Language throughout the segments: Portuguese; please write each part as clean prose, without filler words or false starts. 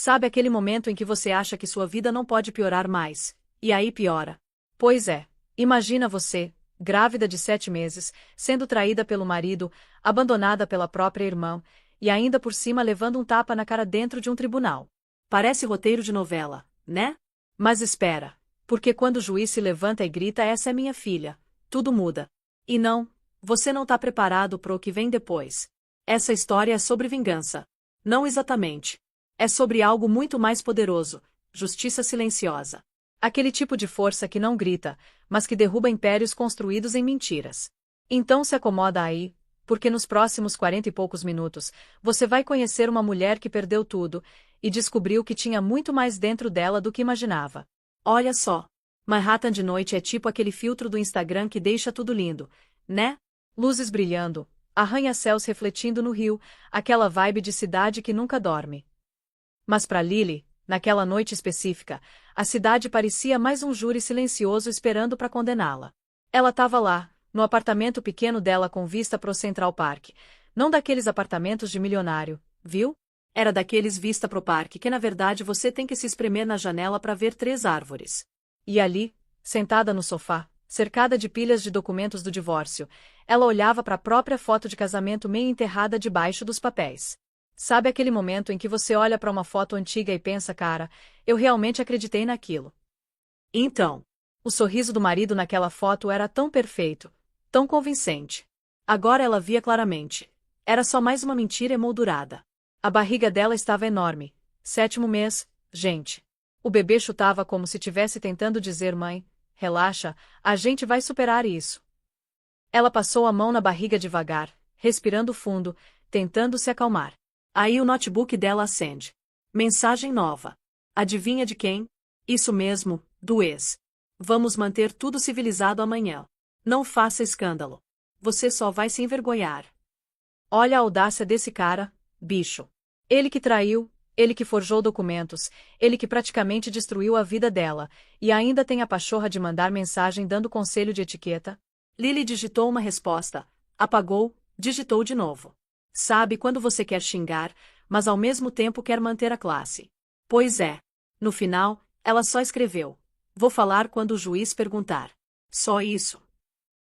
Sabe aquele momento em que você acha que sua vida não pode piorar mais, e aí piora? Pois é, imagina você, grávida de 7 meses, sendo traída pelo marido, abandonada pela própria irmã, e ainda por cima levando um tapa na cara dentro de um tribunal. Parece roteiro de novela, né? Mas espera, porque quando o juiz se levanta e grita "Essa é minha filha", tudo muda. E não, você não está preparado para o que vem depois. Essa história é sobre vingança. Não exatamente. É sobre algo muito mais poderoso, justiça silenciosa. Aquele tipo de força que não grita, mas que derruba impérios construídos em mentiras. Então se acomoda aí, porque nos próximos 40 e poucos minutos, você vai conhecer uma mulher que perdeu tudo, e descobriu que tinha muito mais dentro dela do que imaginava. Olha só. Manhattan de noite é tipo aquele filtro do Instagram que deixa tudo lindo, né? Luzes brilhando, arranha-céus refletindo no rio, aquela vibe de cidade que nunca dorme. Mas para Lily, naquela noite específica, a cidade parecia mais um júri silencioso esperando para condená-la. Ela estava lá, no apartamento pequeno dela com vista pro Central Park. Não daqueles apartamentos de milionário, viu? Era daqueles vista pro parque que na verdade você tem que se espremer na janela para ver 3 árvores. E ali, sentada no sofá, cercada de pilhas de documentos do divórcio, ela olhava para a própria foto de casamento meio enterrada debaixo dos papéis. Sabe aquele momento em que você olha para uma foto antiga e pensa, cara, eu realmente acreditei naquilo. Então, o sorriso do marido naquela foto era tão perfeito, tão convincente. Agora ela via claramente. Era só mais uma mentira emoldurada. A barriga dela estava enorme. 7º mês, gente. O bebê chutava como se tivesse tentando dizer: mãe, relaxa, a gente vai superar isso. Ela passou a mão na barriga devagar, respirando fundo, tentando se acalmar. Aí o notebook dela acende. Mensagem nova. Adivinha de quem? Isso mesmo, do ex. Vamos manter tudo civilizado amanhã. Não faça escândalo. Você só vai se envergonhar. Olha a audácia desse cara, bicho. Ele que traiu, ele que forjou documentos, ele que praticamente destruiu a vida dela, e ainda tem a pachorra de mandar mensagem dando conselho de etiqueta. Lily digitou uma resposta, apagou, digitou de novo. Sabe quando você quer xingar, mas ao mesmo tempo quer manter a classe? Pois é. No final, ela só escreveu: vou falar quando o juiz perguntar. Só isso.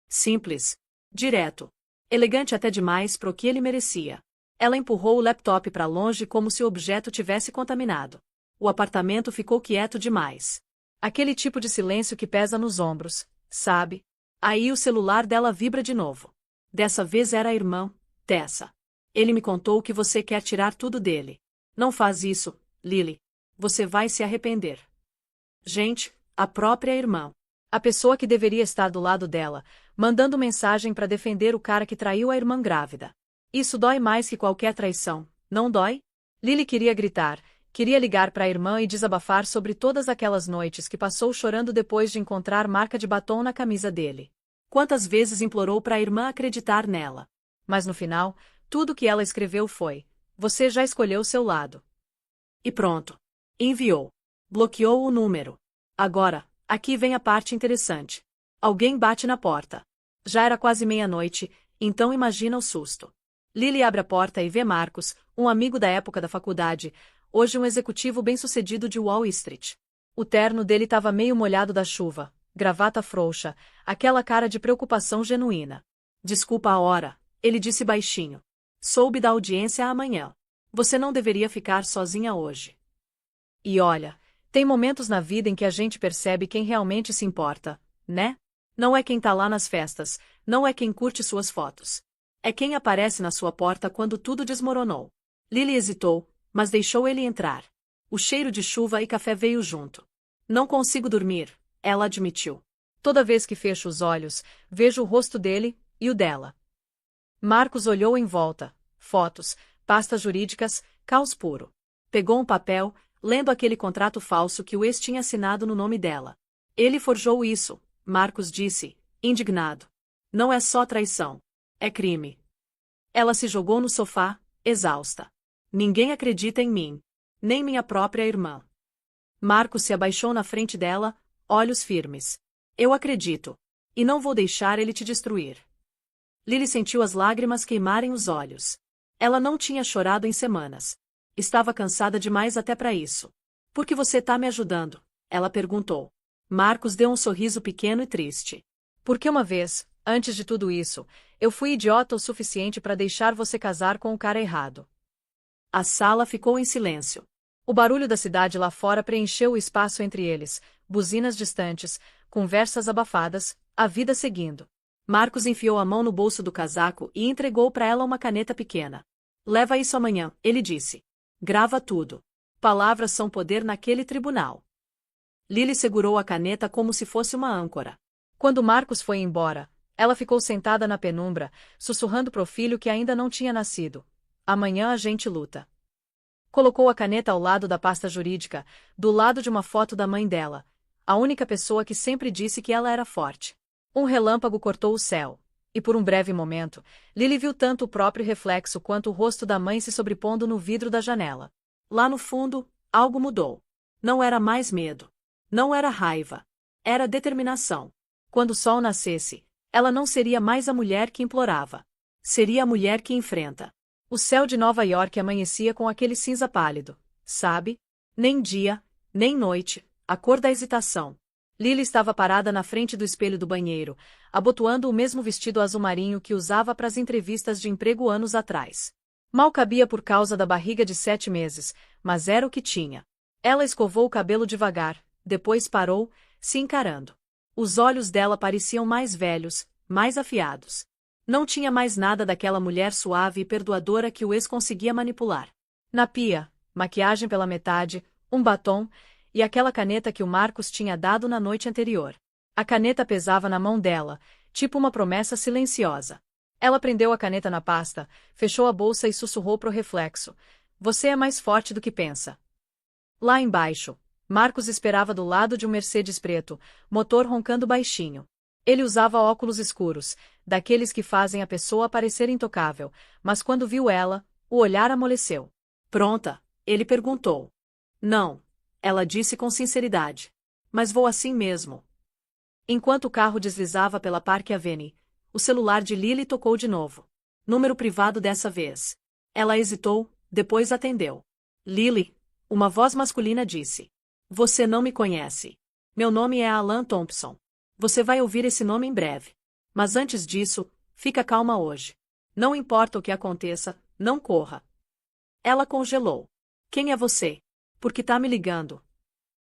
Simples. Direto. Elegante até demais pro que ele merecia. Ela empurrou o laptop para longe como se o objeto tivesse contaminado. O apartamento ficou quieto demais. Aquele tipo de silêncio que pesa nos ombros, sabe? Aí o celular dela vibra de novo. Dessa vez era a irmã, Tessa. Ele me contou que você quer tirar tudo dele. Não faz isso, Lily. Você vai se arrepender. Gente, a própria irmã. A pessoa que deveria estar do lado dela, mandando mensagem para defender o cara que traiu a irmã grávida. Isso dói mais que qualquer traição, não dói? Lily queria gritar, queria ligar para a irmã e desabafar sobre todas aquelas noites que passou chorando depois de encontrar marca de batom na camisa dele. Quantas vezes implorou para a irmã acreditar nela. Mas no final, tudo que ela escreveu foi: você já escolheu seu lado. E pronto. Enviou. Bloqueou o número. Agora, aqui vem a parte interessante. Alguém bate na porta. Já era quase meia-noite, então imagina o susto. Lily abre a porta e vê Marcos, um amigo da época da faculdade, hoje um executivo bem-sucedido de Wall Street. O terno dele estava meio molhado da chuva, gravata frouxa, aquela cara de preocupação genuína. Desculpa a hora, ele disse baixinho. Soube da audiência amanhã. Você não deveria ficar sozinha hoje. E olha, tem momentos na vida em que a gente percebe quem realmente se importa, né? Não é quem tá lá nas festas, não é quem curte suas fotos. É quem aparece na sua porta quando tudo desmoronou. Lily hesitou, mas deixou ele entrar. O cheiro de chuva e café veio junto. Não consigo dormir, ela admitiu. Toda vez que fecho os olhos, vejo o rosto dele e o dela. Marcos olhou em volta. Fotos, pastas jurídicas, caos puro. Pegou um papel, lendo aquele contrato falso que o ex tinha assinado no nome dela. Ele forjou isso, Marcos disse, indignado. Não é só traição. É crime. Ela se jogou no sofá, exausta. Ninguém acredita em mim. Nem minha própria irmã. Marcos se abaixou na frente dela, olhos firmes. Eu acredito. E não vou deixar ele te destruir. Lily sentiu as lágrimas queimarem os olhos. Ela não tinha chorado em semanas. Estava cansada demais até para isso. Por que você tá me ajudando? Ela perguntou. Marcos deu um sorriso pequeno e triste. Porque uma vez, antes de tudo isso, eu fui idiota o suficiente para deixar você casar com o cara errado. A sala ficou em silêncio. O barulho da cidade lá fora preencheu o espaço entre eles, buzinas distantes, conversas abafadas, a vida seguindo. Marcos enfiou a mão no bolso do casaco e entregou para ela uma caneta pequena. Leva isso amanhã, ele disse. Grava tudo. Palavras são poder naquele tribunal. Lily segurou a caneta como se fosse uma âncora. Quando Marcos foi embora, ela ficou sentada na penumbra, sussurrando pro filho que ainda não tinha nascido. Amanhã a gente luta. Colocou a caneta ao lado da pasta jurídica, do lado de uma foto da mãe dela, a única pessoa que sempre disse que ela era forte. Um relâmpago cortou o céu, e por um breve momento, Lily viu tanto o próprio reflexo quanto o rosto da mãe se sobrepondo no vidro da janela. Lá no fundo, algo mudou. Não era mais medo. Não era raiva. Era determinação. Quando o sol nascesse, ela não seria mais a mulher que implorava. Seria a mulher que enfrenta. O céu de Nova York amanhecia com aquele cinza pálido, sabe? Nem dia, nem noite, a cor da hesitação. Lily estava parada na frente do espelho do banheiro, abotoando o mesmo vestido azul marinho que usava para as entrevistas de emprego anos atrás. Mal cabia por causa da barriga de 7 meses, mas era o que tinha. Ela escovou o cabelo devagar, depois parou, se encarando. Os olhos dela pareciam mais velhos, mais afiados. Não tinha mais nada daquela mulher suave e perdoadora que o ex conseguia manipular. Na pia, maquiagem pela metade, um batom, e aquela caneta que o Marcos tinha dado na noite anterior. A caneta pesava na mão dela, tipo uma promessa silenciosa. Ela prendeu a caneta na pasta, fechou a bolsa e sussurrou pro reflexo. Você é mais forte do que pensa. Lá embaixo, Marcos esperava do lado de um Mercedes preto, motor roncando baixinho. Ele usava óculos escuros, daqueles que fazem a pessoa parecer intocável, mas quando viu ela, o olhar amoleceu. Pronta? Ele perguntou. Não, ela disse com sinceridade. Mas vou assim mesmo. Enquanto o carro deslizava pela Park Avenue, o celular de Lily tocou de novo. Número privado dessa vez. Ela hesitou, depois atendeu. Lily, uma voz masculina disse. Você não me conhece. Meu nome é Alan Thompson. Você vai ouvir esse nome em breve. Mas antes disso, fica calma hoje. Não importa o que aconteça, não corra. Ela congelou. Quem é você? Por que tá me ligando?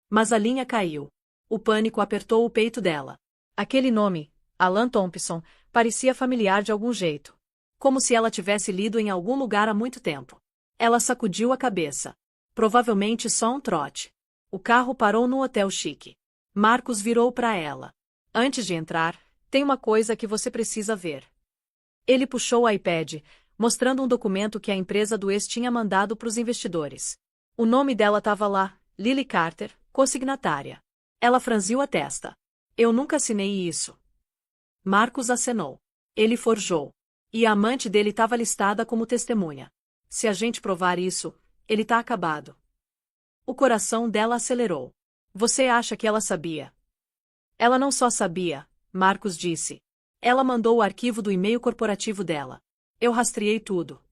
Mas a linha caiu. O pânico apertou o peito dela. Aquele nome, Alan Thompson, parecia familiar de algum jeito. Como se ela tivesse lido em algum lugar há muito tempo. Ela sacudiu a cabeça. Provavelmente só um trote. O carro parou no hotel chique. Marcos virou para ela. Antes de entrar, tem uma coisa que você precisa ver. Ele puxou o iPad, mostrando um documento que a empresa do ex tinha mandado para os investidores. O nome dela estava lá, Lily Carter, consignatária. Ela franziu a testa. Eu nunca assinei isso. Marcos acenou. Ele forjou. E a amante dele estava listada como testemunha. Se a gente provar isso, ele tá acabado. O coração dela acelerou. Você acha que ela sabia? Ela não só sabia, Marcos disse. Ela mandou o arquivo do e-mail corporativo dela. Eu rastreei tudo.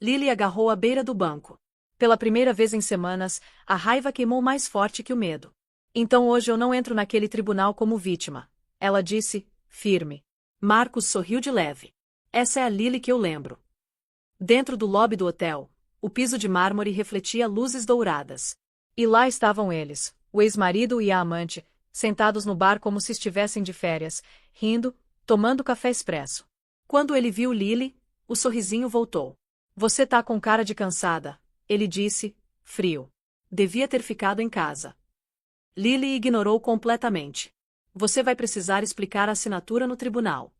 Lily agarrou a beira do banco. Pela primeira vez em semanas, a raiva queimou mais forte que o medo. Então hoje eu não entro naquele tribunal como vítima. Ela disse, firme. Marcos sorriu de leve. Essa é a Lily que eu lembro. Dentro do lobby do hotel, o piso de mármore refletia luzes douradas. E lá estavam eles, o ex-marido e a amante, sentados no bar como se estivessem de férias, rindo, tomando café expresso. Quando ele viu Lily, o sorrisinho voltou. Você tá com cara de cansada, ele disse, frio. Devia ter ficado em casa. Lily ignorou completamente. Você vai precisar explicar a assinatura no tribunal.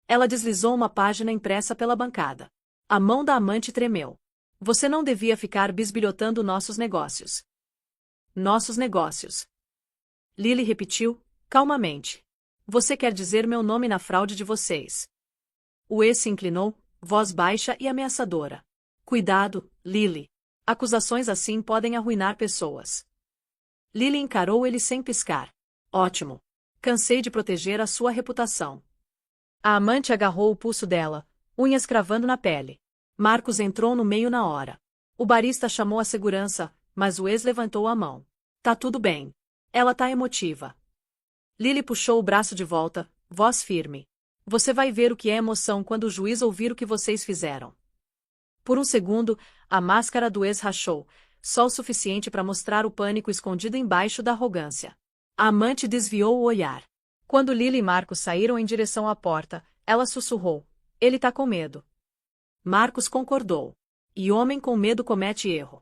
Ela deslizou uma página impressa pela bancada. A mão da amante tremeu. Você não devia ficar bisbilhotando nossos negócios. Nossos negócios. Lily repetiu, calmamente. Você quer dizer meu nome na fraude de vocês. O ex se inclinou, voz baixa e ameaçadora. Cuidado, Lily. Acusações assim podem arruinar pessoas. Lily encarou ele sem piscar. Ótimo. Cansei de proteger a sua reputação. A amante agarrou o pulso dela, unhas cravando na pele. Marcos entrou no meio na hora. O barista chamou a segurança, mas o ex levantou a mão. Tá tudo bem. Ela tá emotiva. Lily puxou o braço de volta, voz firme. Você vai ver o que é emoção quando o juiz ouvir o que vocês fizeram. Por um segundo, a máscara do ex rachou, só o suficiente para mostrar o pânico escondido embaixo da arrogância. A amante desviou o olhar. Quando Lily e Marcos saíram em direção à porta, ela sussurrou. Ele tá com medo. Marcos concordou. E homem com medo comete erro.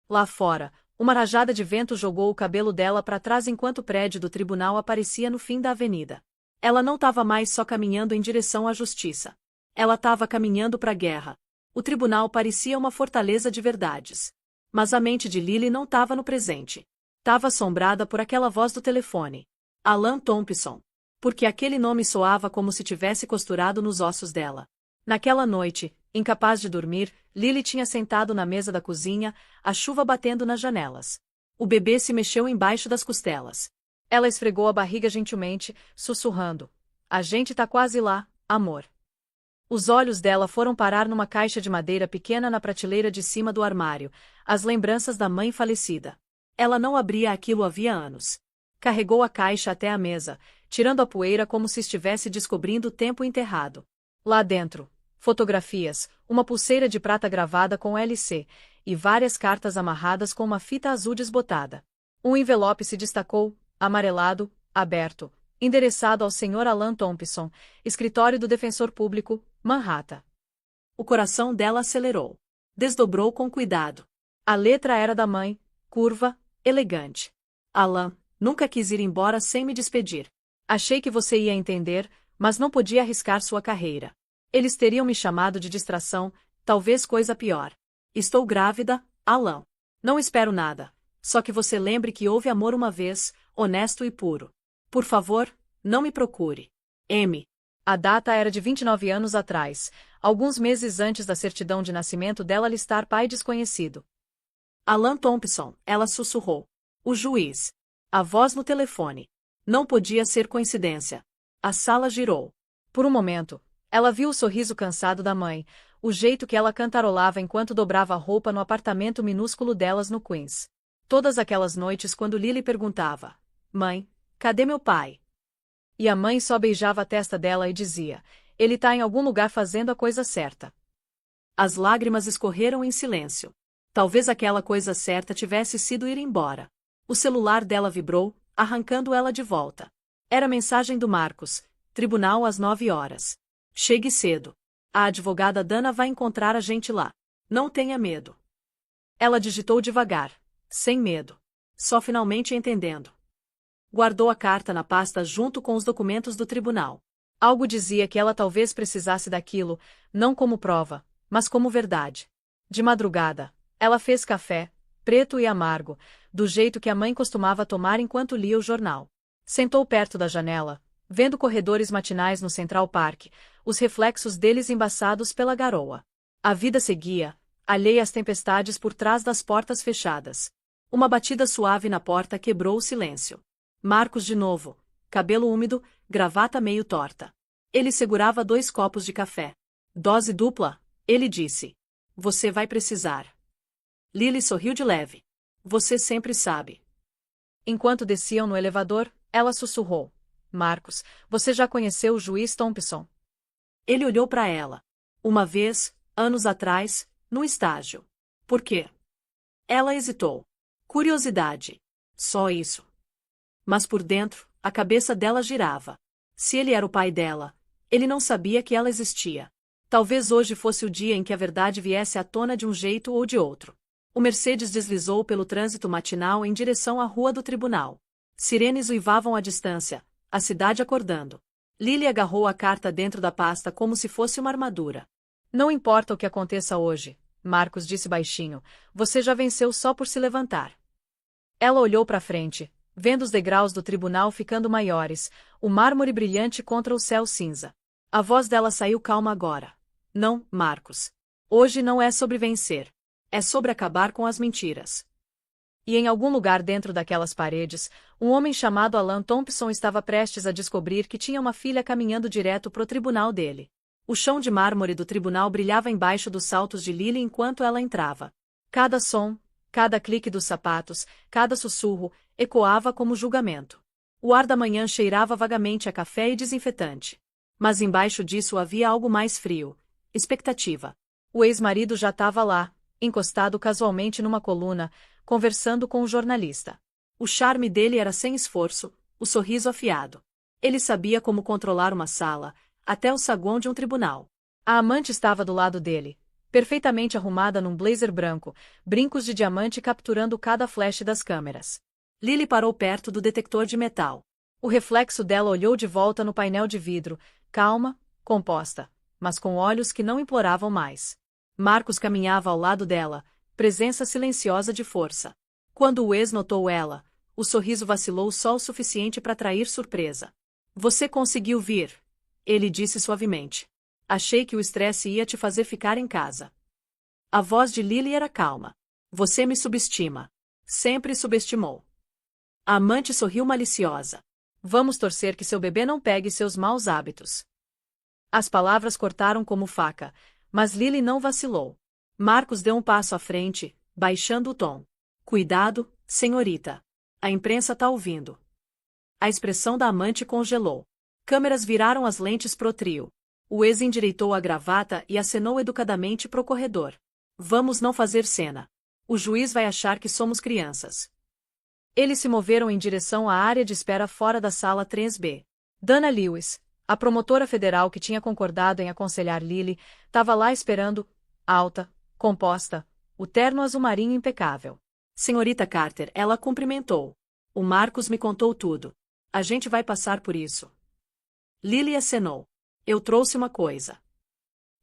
Lá fora, uma rajada de vento jogou o cabelo dela para trás enquanto o prédio do tribunal aparecia no fim da avenida. Ela não estava mais só caminhando em direção à justiça. Ela estava caminhando para a guerra. O tribunal parecia uma fortaleza de verdades. Mas a mente de Lily não estava no presente. Estava assombrada por aquela voz do telefone. Alan Thompson. Porque aquele nome soava como se tivesse costurado nos ossos dela. Naquela noite, incapaz de dormir, Lily tinha sentado na mesa da cozinha, a chuva batendo nas janelas. O bebê se mexeu embaixo das costelas. Ela esfregou a barriga gentilmente, sussurrando. A gente tá quase lá, amor. Os olhos dela foram parar numa caixa de madeira pequena na prateleira de cima do armário, as lembranças da mãe falecida. Ela não abria aquilo havia anos. Carregou a caixa até a mesa, tirando a poeira como se estivesse descobrindo o tempo enterrado. Lá dentro, fotografias, uma pulseira de prata gravada com LC, e várias cartas amarradas com uma fita azul desbotada. Um envelope se destacou, amarelado, aberto, endereçado ao Sr. Alan Thompson, escritório do defensor público, Manhattan. O coração dela acelerou. Desdobrou com cuidado. A letra era da mãe, curva, elegante. Alan, nunca quis ir embora sem me despedir. Achei que você ia entender, mas não podia arriscar sua carreira. Eles teriam me chamado de distração, talvez coisa pior. Estou grávida, Alan. Não espero nada. Só que você lembre que houve amor uma vez, honesto e puro. Por favor, não me procure. M. A data era de 29 anos atrás, alguns meses antes da certidão de nascimento dela listar pai desconhecido. Alan Thompson, ela sussurrou. O juiz. A voz no telefone. Não podia ser coincidência. A sala girou. Por um momento, ela viu o sorriso cansado da mãe, o jeito que ela cantarolava enquanto dobrava a roupa no apartamento minúsculo delas no Queens. Todas aquelas noites quando Lily perguntava, mãe, cadê meu pai? E a mãe só beijava a testa dela e dizia, ele tá em algum lugar fazendo a coisa certa. As lágrimas escorreram em silêncio. Talvez aquela coisa certa tivesse sido ir embora. O celular dela vibrou, arrancando ela de volta. Era a mensagem do Marcos, tribunal às 9 horas. Chegue cedo. A advogada Dana vai encontrar a gente lá. Não tenha medo. Ela digitou devagar, sem medo. Só finalmente entendendo. Guardou a carta na pasta junto com os documentos do tribunal. Algo dizia que ela talvez precisasse daquilo, não como prova, mas como verdade. De madrugada, ela fez café, preto e amargo, do jeito que a mãe costumava tomar enquanto lia o jornal. Sentou perto da janela, vendo corredores matinais no Central Park, os reflexos deles embaçados pela garoa. A vida seguia, alheia às tempestades por trás das portas fechadas. Uma batida suave na porta quebrou o silêncio. Marcos de novo, cabelo úmido, gravata meio torta. Ele segurava 2 copos de café. Dose dupla, ele disse. Você vai precisar. Lily sorriu de leve. Você sempre sabe. Enquanto desciam no elevador, ela sussurrou. Marcos, você já conheceu o juiz Thompson? Ele olhou para ela. Uma vez, anos atrás, no estágio. Por quê? Ela hesitou. Curiosidade. Só isso. Mas por dentro, a cabeça dela girava. Se ele era o pai dela, ele não sabia que ela existia. Talvez hoje fosse o dia em que a verdade viesse à tona de um jeito ou de outro. O Mercedes deslizou pelo trânsito matinal em direção à rua do tribunal. Sirenes uivavam à distância, a cidade acordando. Lily agarrou a carta dentro da pasta como se fosse uma armadura. Não importa o que aconteça hoje, Marcos disse baixinho, você já venceu só por se levantar. Ela olhou para frente, vendo os degraus do tribunal ficando maiores, o mármore brilhante contra o céu cinza. A voz dela saiu calma agora. Não, Marcos. Hoje não é sobre vencer. É sobre acabar com as mentiras. E em algum lugar dentro daquelas paredes, um homem chamado Alan Thompson estava prestes a descobrir que tinha uma filha caminhando direto pro tribunal dele. O chão de mármore do tribunal brilhava embaixo dos saltos de Lily enquanto ela entrava. Cada som, cada clique dos sapatos, cada sussurro, ecoava como julgamento. O ar da manhã cheirava vagamente a café e desinfetante. Mas embaixo disso havia algo mais frio: expectativa. O ex-marido já estava lá, encostado casualmente numa coluna, conversando com o jornalista. O charme dele era sem esforço, o sorriso afiado. Ele sabia como controlar uma sala, até o saguão de um tribunal. A amante estava do lado dele, perfeitamente arrumada num blazer branco, brincos de diamante capturando cada flash das câmeras. Lily parou perto do detector de metal. O reflexo dela olhou de volta no painel de vidro, calma, composta, mas com olhos que não imploravam mais. Marcos caminhava ao lado dela, presença silenciosa de força. Quando o ex notou ela, o sorriso vacilou só o suficiente para atrair surpresa. Você conseguiu vir, ele disse suavemente. Achei que o estresse ia te fazer ficar em casa. A voz de Lily era calma. Você me subestima. Sempre subestimou. A amante sorriu maliciosa. Vamos torcer que seu bebê não pegue seus maus hábitos. As palavras cortaram como faca, mas Lily não vacilou. Marcos deu um passo à frente, baixando o tom. Cuidado, senhorita. A imprensa tá ouvindo. A expressão da amante congelou. Câmeras viraram as lentes pro trio. O ex endireitou a gravata e acenou educadamente pro corredor. Vamos não fazer cena. O juiz vai achar que somos crianças. Eles se moveram em direção à área de espera fora da sala 3B. Dana Lewis, a promotora federal que tinha concordado em aconselhar Lily, estava lá esperando, alta, composta, o terno azul marinho impecável. Senhorita Carter, ela cumprimentou. O Marcos me contou tudo. A gente vai passar por isso. Lily acenou. Eu trouxe uma coisa.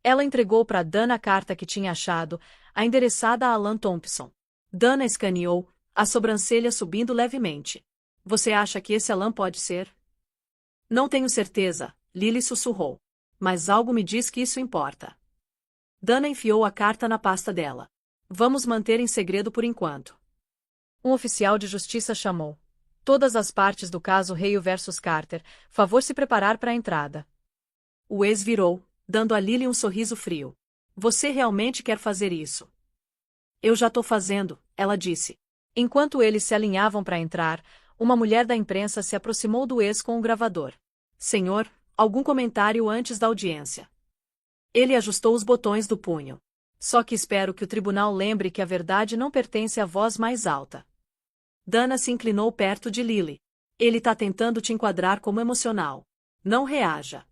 Ela entregou para Dana a carta que tinha achado, a endereçada a Alan Thompson. Dana escaneou, a sobrancelha subindo levemente. Você acha que esse Alan pode ser? Não tenho certeza, Lily sussurrou. Mas algo me diz que isso importa. Dana enfiou a carta na pasta dela. Vamos manter em segredo por enquanto. Um oficial de justiça chamou. Todas as partes do caso Hale versus Carter, favor se preparar para a entrada. O ex virou, dando a Lily um sorriso frio. Você realmente quer fazer isso? Eu já tô fazendo, ela disse. Enquanto eles se alinhavam para entrar, uma mulher da imprensa se aproximou do ex com um gravador. Senhor, algum comentário antes da audiência? Ele ajustou os botões do punho. Só que espero que o tribunal lembre que a verdade não pertence à voz mais alta. Dana se inclinou perto de Lily. Ele tá tentando te enquadrar como emocional. Não reaja.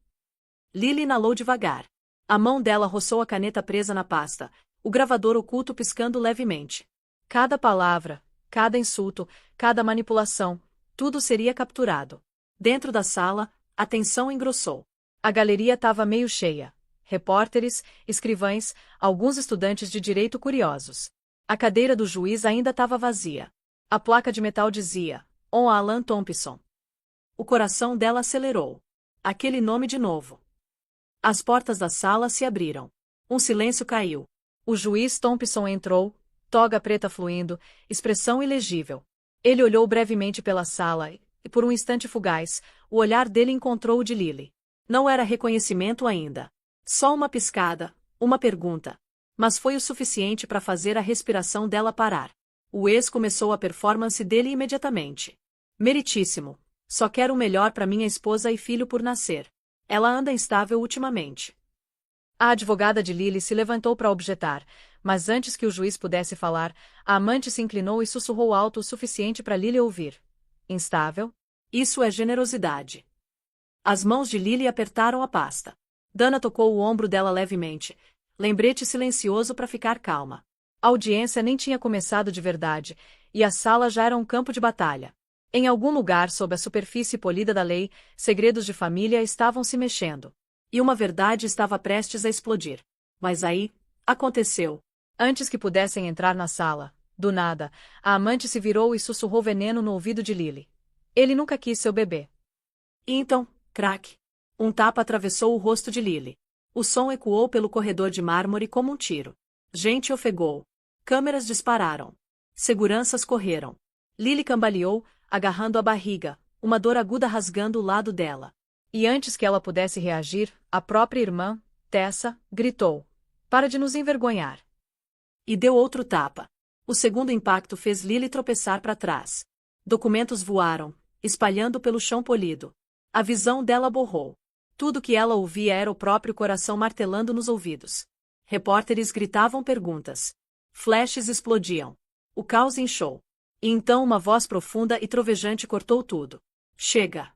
Lily inalou devagar. A mão dela roçou a caneta presa na pasta, o gravador oculto piscando levemente. Cada palavra, cada insulto, cada manipulação, tudo seria capturado. Dentro da sala, a tensão engrossou. A galeria estava meio cheia. Repórteres, escrivães, alguns estudantes de direito curiosos. A cadeira do juiz ainda estava vazia. A placa de metal dizia, On Alan Thompson. O coração dela acelerou. Aquele nome de novo. As portas da sala se abriram. Um silêncio caiu. O juiz Thompson entrou, toga preta fluindo, expressão ilegível. Ele olhou brevemente pela sala e, por um instante fugaz, o olhar dele encontrou o de Lily. Não era reconhecimento ainda. Só uma piscada, uma pergunta. Mas foi o suficiente para fazer a respiração dela parar. O ex começou a performance dele imediatamente. Meritíssimo. Só quero o melhor para minha esposa e filho por nascer. Ela anda instável ultimamente. A advogada de Lily se levantou para objetar, mas antes que o juiz pudesse falar, a amante se inclinou e sussurrou alto o suficiente para Lily ouvir. Instável? Isso é generosidade. As mãos de Lily apertaram a pasta. Dana tocou o ombro dela levemente. Lembrete silencioso para ficar calma. A audiência nem tinha começado de verdade, e a sala já era um campo de batalha. Em algum lugar sob a superfície polida da lei, segredos de família estavam se mexendo. E uma verdade estava prestes a explodir. Mas aí, aconteceu. Antes que pudessem entrar na sala, do nada, a amante se virou e sussurrou veneno no ouvido de Lily. Ele nunca quis seu bebê. E então, crack. Um tapa atravessou o rosto de Lily. O som ecoou pelo corredor de mármore como um tiro. Gente ofegou. Câmeras dispararam. Seguranças correram. Lily cambaleou, agarrando a barriga, uma dor aguda rasgando o lado dela. E antes que ela pudesse reagir, a própria irmã, Tessa, gritou. Para de nos envergonhar. E deu outro tapa. O segundo impacto fez Lily tropeçar para trás. Documentos voaram, espalhando pelo chão polido. A visão dela borrou. Tudo que ela ouvia era o próprio coração martelando nos ouvidos. Repórteres gritavam perguntas. Flashes explodiam. O caos inchou. E então uma voz profunda e trovejante cortou tudo. Chega!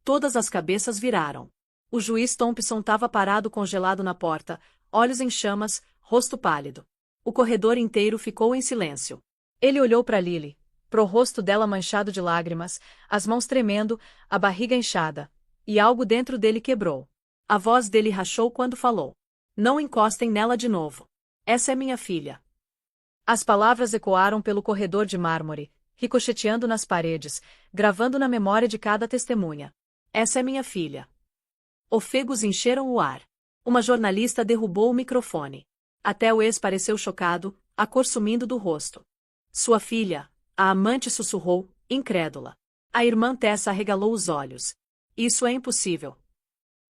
Todas as cabeças viraram. O juiz Thompson estava parado congelado na porta, olhos em chamas, rosto pálido. O corredor inteiro ficou em silêncio. Ele olhou para Lily, pro rosto dela manchado de lágrimas, as mãos tremendo, a barriga inchada. E algo dentro dele quebrou. A voz dele rachou quando falou. Não encostem nela de novo. Essa é minha filha. As palavras ecoaram pelo corredor de mármore, ricocheteando nas paredes, gravando na memória de cada testemunha. Essa é minha filha. Ofegos encheram o ar. Uma jornalista derrubou o microfone. Até o ex pareceu chocado, a cor sumindo do rosto. Sua filha, a amante sussurrou, incrédula. A irmã Tessa arregalou os olhos. Isso é impossível.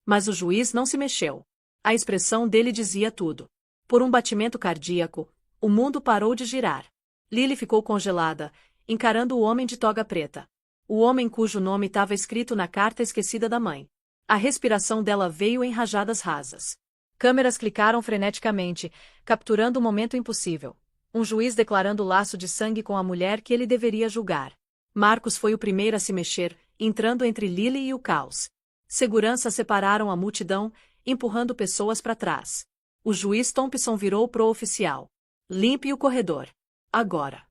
Mas o juiz não se mexeu. A expressão dele dizia tudo. Por um batimento cardíaco, o mundo parou de girar. Lily ficou congelada, encarando o homem de toga preta. O homem cujo nome estava escrito na carta esquecida da mãe. A respiração dela veio em rajadas rasas. Câmeras clicaram freneticamente, capturando o momento impossível. Um juiz declarando o laço de sangue com a mulher que ele deveria julgar. Marcos foi o primeiro a se mexer, entrando entre Lily e o caos. Seguranças separaram a multidão, empurrando pessoas para trás. O juiz Thompson virou pro oficial. Limpe o corredor. Agora.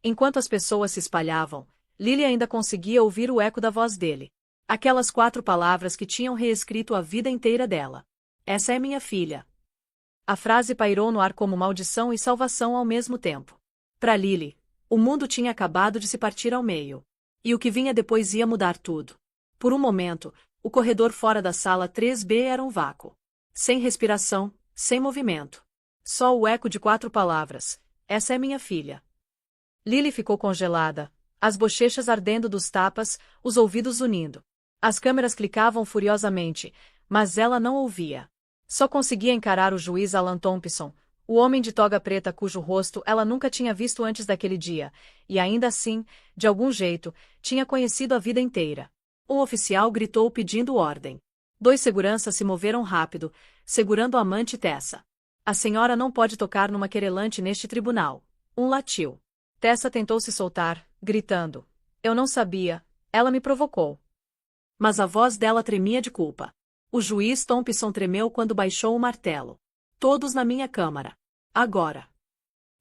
Enquanto as pessoas se espalhavam, Lily ainda conseguia ouvir o eco da voz dele. Aquelas 4 palavras que tinham reescrito a vida inteira dela. Essa é minha filha. A frase pairou no ar como maldição e salvação ao mesmo tempo. Para Lily, o mundo tinha acabado de se partir ao meio. E o que vinha depois ia mudar tudo. Por um momento, o corredor fora da sala 3B era um vácuo. Sem respiração, sem movimento. Só o eco de 4 palavras. Essa é minha filha. Lily ficou congelada, as bochechas ardendo dos tapas, os ouvidos unindo. As câmeras clicavam furiosamente, mas ela não ouvia. Só conseguia encarar o juiz Alan Thompson, o homem de toga preta cujo rosto ela nunca tinha visto antes daquele dia, e ainda assim, de algum jeito, tinha conhecido a vida inteira. Um oficial gritou pedindo ordem. 2 seguranças se moveram rápido, segurando a amante Tessa. A senhora não pode tocar numa querelante neste tribunal. Um latiu. Tessa tentou se soltar, gritando. Eu não sabia, ela me provocou. Mas a voz dela tremia de culpa. O juiz Thompson tremeu quando baixou o martelo. Todos na minha câmara. Agora.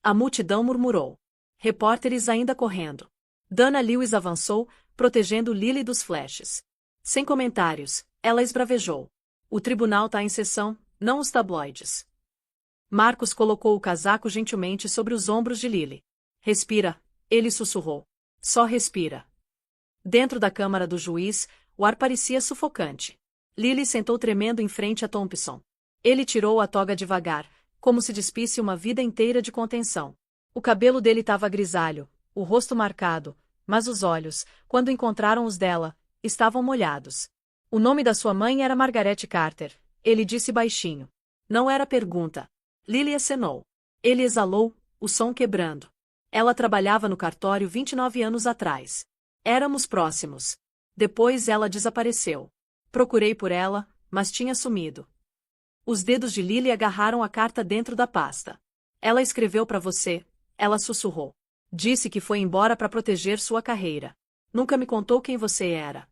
A multidão murmurou. Repórteres ainda correndo. Dana Lewis avançou, protegendo Lily dos flashes. Sem comentários, ela esbravejou. O tribunal está em sessão, não os tabloides. Marcos colocou o casaco gentilmente sobre os ombros de Lily. Respira, ele sussurrou. Só respira. Dentro da câmara do juiz, o ar parecia sufocante. Lily sentou tremendo em frente a Thompson. Ele tirou a toga devagar, como se despisse uma vida inteira de contenção. O cabelo dele estava grisalho, o rosto marcado, mas os olhos, quando encontraram os dela, estavam molhados. O nome da sua mãe era Margaret Carter, ele disse baixinho. Não era pergunta. Lily acenou. Ele exalou, o som quebrando. Ela trabalhava no cartório 29 anos atrás. Éramos próximos. Depois ela desapareceu. Procurei por ela, mas tinha sumido. Os dedos de Lily agarraram a carta dentro da pasta. Ela escreveu para você, ela sussurrou. Disse que foi embora para proteger sua carreira. Nunca me contou quem você era.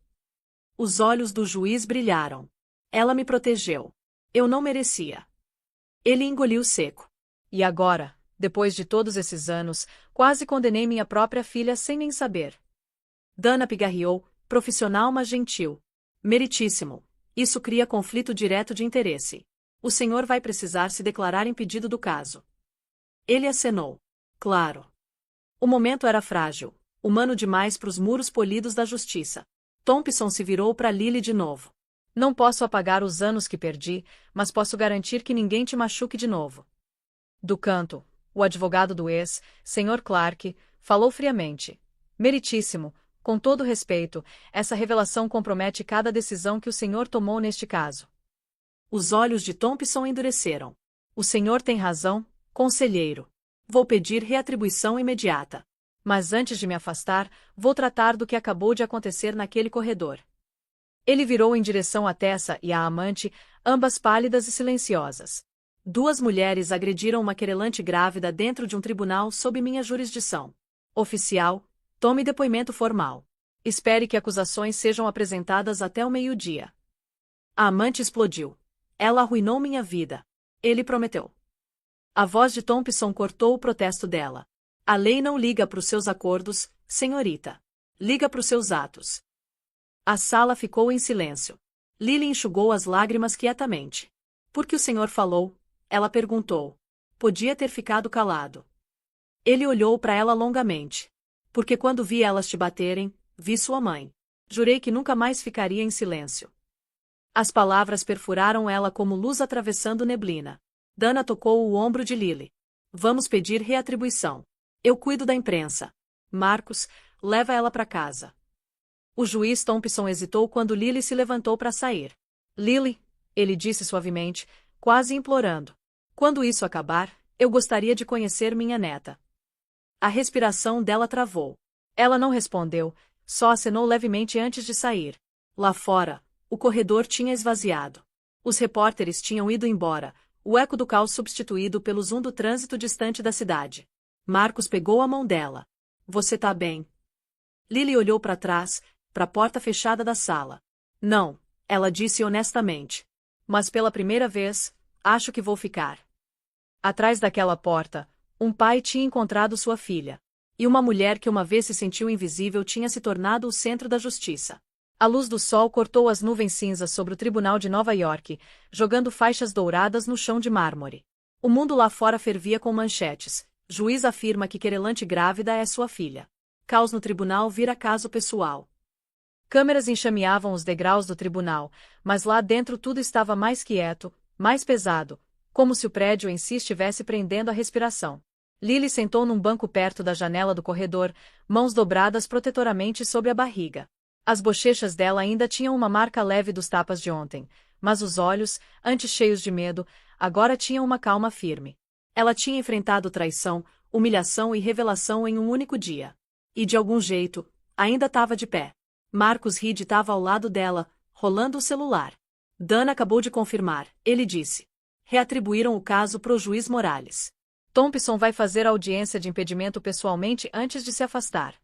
Os olhos do juiz brilharam. Ela me protegeu. Eu não merecia. Ele engoliu seco. E agora, depois de todos esses anos, quase condenei minha própria filha sem nem saber. Dana pigarreou, profissional mas gentil. Meritíssimo. Isso cria conflito direto de interesse. O senhor vai precisar se declarar impedido do caso. Ele acenou. Claro. O momento era frágil, humano demais para os muros polidos da justiça. Thompson se virou para Lily de novo. Não posso apagar os anos que perdi, mas posso garantir que ninguém te machuque de novo. Do canto, o advogado do ex, Sr. Clark, falou friamente. Meritíssimo, com todo respeito, essa revelação compromete cada decisão que o senhor tomou neste caso. Os olhos de Thompson endureceram. O senhor tem razão, conselheiro. Vou pedir reatribuição imediata. Mas antes de me afastar, vou tratar do que acabou de acontecer naquele corredor. Ele virou em direção a Tessa e a amante, ambas pálidas e silenciosas. Duas mulheres agrediram uma querelante grávida dentro de um tribunal sob minha jurisdição. Oficial, tome depoimento formal. Espere que acusações sejam apresentadas até o meio-dia. A amante explodiu. Ela arruinou minha vida. Ele prometeu. A voz de Thompson cortou o protesto dela. A lei não liga para os seus acordos, senhorita. Liga para os seus atos. A sala ficou em silêncio. Lily enxugou as lágrimas quietamente. Por que o senhor falou? Ela perguntou. Podia ter ficado calado. Ele olhou para ela longamente. Porque quando vi elas te baterem, vi sua mãe. Jurei que nunca mais ficaria em silêncio. As palavras perfuraram ela como luz atravessando neblina. Dana tocou o ombro de Lily. Vamos pedir reatribuição. Eu cuido da imprensa. Marcos, leva ela para casa. O juiz Thompson hesitou quando Lily se levantou para sair. Lily, ele disse suavemente, quase implorando. Quando isso acabar, eu gostaria de conhecer minha neta. A respiração dela travou. Ela não respondeu, só acenou levemente antes de sair. Lá fora, o corredor tinha esvaziado. Os repórteres tinham ido embora, o eco do caos substituído pelo zoom do trânsito distante da cidade. Marcos pegou a mão dela. Você tá bem? Lily olhou para trás, para a porta fechada da sala. Não, ela disse honestamente. Mas pela primeira vez, acho que vou ficar. Atrás daquela porta, um pai tinha encontrado sua filha. E uma mulher que uma vez se sentiu invisível tinha se tornado o centro da justiça. A luz do sol cortou as nuvens cinzas sobre o tribunal de Nova York, jogando faixas douradas no chão de mármore. O mundo lá fora fervia com manchetes. Juiz afirma que querelante grávida é sua filha. Caos no tribunal vira caso pessoal. Câmeras enxameavam os degraus do tribunal, mas lá dentro tudo estava mais quieto, mais pesado, como se o prédio em si estivesse prendendo a respiração. Lily sentou num banco perto da janela do corredor, mãos dobradas protetoramente sobre a barriga. As bochechas dela ainda tinham uma marca leve dos tapas de ontem, mas os olhos, antes cheios de medo, agora tinham uma calma firme. Ela tinha enfrentado traição, humilhação e revelação em um único dia. E de algum jeito, ainda estava de pé. Marcos Reed estava ao lado dela, rolando o celular. Dana acabou de confirmar, ele disse. Reatribuíram o caso pro juiz Morales. Thompson vai fazer a audiência de impedimento pessoalmente antes de se afastar.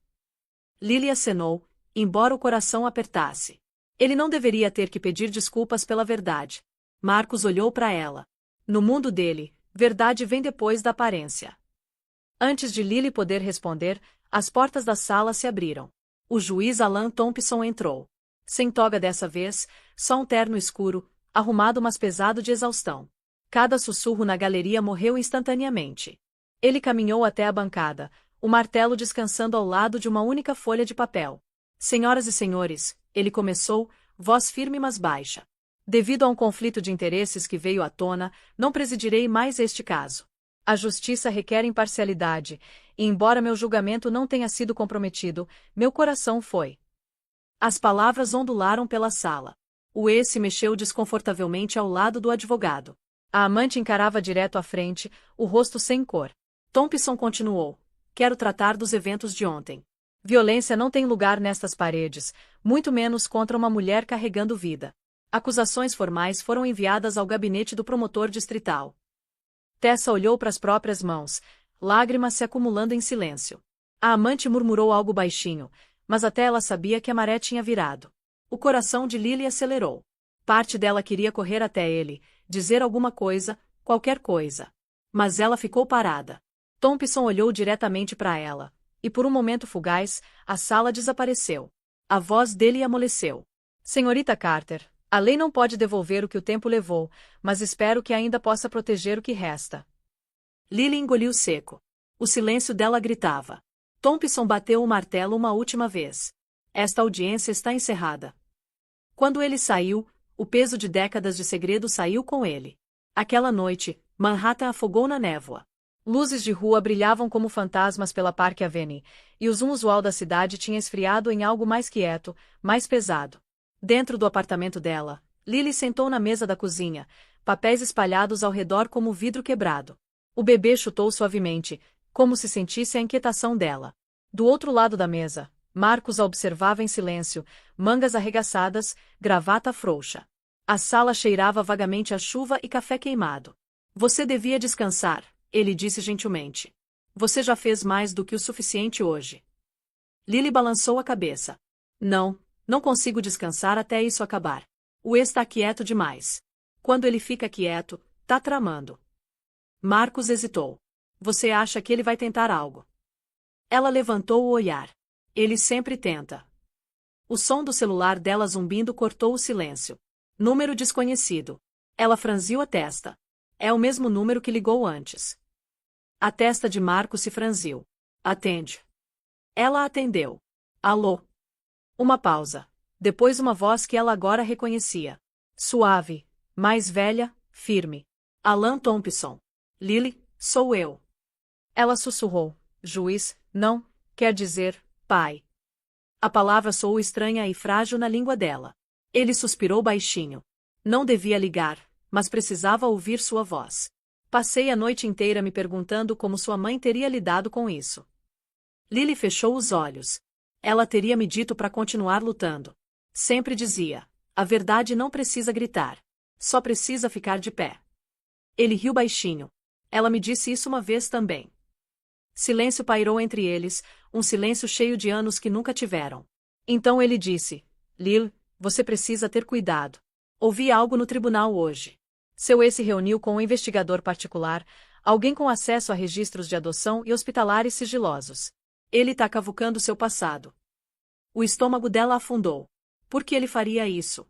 Lily acenou, embora o coração apertasse. Ele não deveria ter que pedir desculpas pela verdade. Marcos olhou para ela. No mundo dele, verdade vem depois da aparência. Antes de Lily poder responder, as portas da sala se abriram. O juiz Alan Thompson entrou. Sem toga dessa vez, só um terno escuro, arrumado mas pesado de exaustão. Cada sussurro na galeria morreu instantaneamente. Ele caminhou até a bancada, o martelo descansando ao lado de uma única folha de papel. Senhoras e senhores, ele começou, voz firme mas baixa. Devido a um conflito de interesses que veio à tona, não presidirei mais este caso. A justiça requer imparcialidade, e embora meu julgamento não tenha sido comprometido, meu coração foi. As palavras ondularam pela sala. O E se mexeu desconfortavelmente ao lado do advogado. A amante encarava direto à frente, o rosto sem cor. Thompson continuou. Quero tratar dos eventos de ontem. Violência não tem lugar nestas paredes, muito menos contra uma mulher carregando vida. Acusações formais foram enviadas ao gabinete do promotor distrital. Tessa olhou para as próprias mãos, lágrimas se acumulando em silêncio. A amante murmurou algo baixinho, mas até ela sabia que a maré tinha virado. O coração de Lily acelerou. Parte dela queria correr até ele, dizer alguma coisa, qualquer coisa. Mas ela ficou parada. Thompson olhou diretamente para ela, e por um momento fugaz, a sala desapareceu. A voz dele amoleceu. Senhorita Carter, a lei não pode devolver o que o tempo levou, mas espero que ainda possa proteger o que resta. Lily engoliu seco. O silêncio dela gritava. Thompson bateu o martelo uma última vez. Esta audiência está encerrada. Quando ele saiu, o peso de décadas de segredo saiu com ele. Aquela noite, Manhattan afogou na névoa. Luzes de rua brilhavam como fantasmas pela Park Avenue, e o zoom usual da cidade tinha esfriado em algo mais quieto, mais pesado. Dentro do apartamento dela, Lily sentou na mesa da cozinha, papéis espalhados ao redor como vidro quebrado. O bebê chutou suavemente, como se sentisse a inquietação dela. Do outro lado da mesa, Marcos a observava em silêncio, mangas arregaçadas, gravata frouxa. A sala cheirava vagamente a chuva e café queimado. Você devia descansar, ele disse gentilmente. Você já fez mais do que o suficiente hoje. Lily balançou a cabeça. Não consigo descansar até isso acabar. O está quieto demais. Quando ele fica quieto, tá tramando. Marcos hesitou. Você acha que ele vai tentar algo? Ela levantou o olhar. Ele sempre tenta. O som do celular dela zumbindo cortou o silêncio. Número desconhecido. Ela franziu a testa. É o mesmo número que ligou antes. A testa de Marcos se franziu. Atende. Ela atendeu. Alô? Uma pausa. Depois uma voz que ela agora reconhecia. Suave, mais velha, firme. Alan Thompson. Lily, sou eu. Ela sussurrou. Juiz, não, quer dizer, pai. A palavra soou estranha e frágil na língua dela. Ele suspirou baixinho. Não devia ligar, mas precisava ouvir sua voz. Passei a noite inteira me perguntando como sua mãe teria lidado com isso. Lily fechou os olhos. Ela teria me dito para continuar lutando. Sempre dizia, a verdade não precisa gritar. Só precisa ficar de pé. Ele riu baixinho. Ela me disse isso uma vez também. Silêncio pairou entre eles, um silêncio cheio de anos que nunca tiveram. Então ele disse, Lil, você precisa ter cuidado. Ouvi algo no tribunal hoje. Seu ex se reuniu com um investigador particular, alguém com acesso a registros de adoção e hospitalares sigilosos. Ele tá cavucando seu passado. O estômago dela afundou. Por que ele faria isso?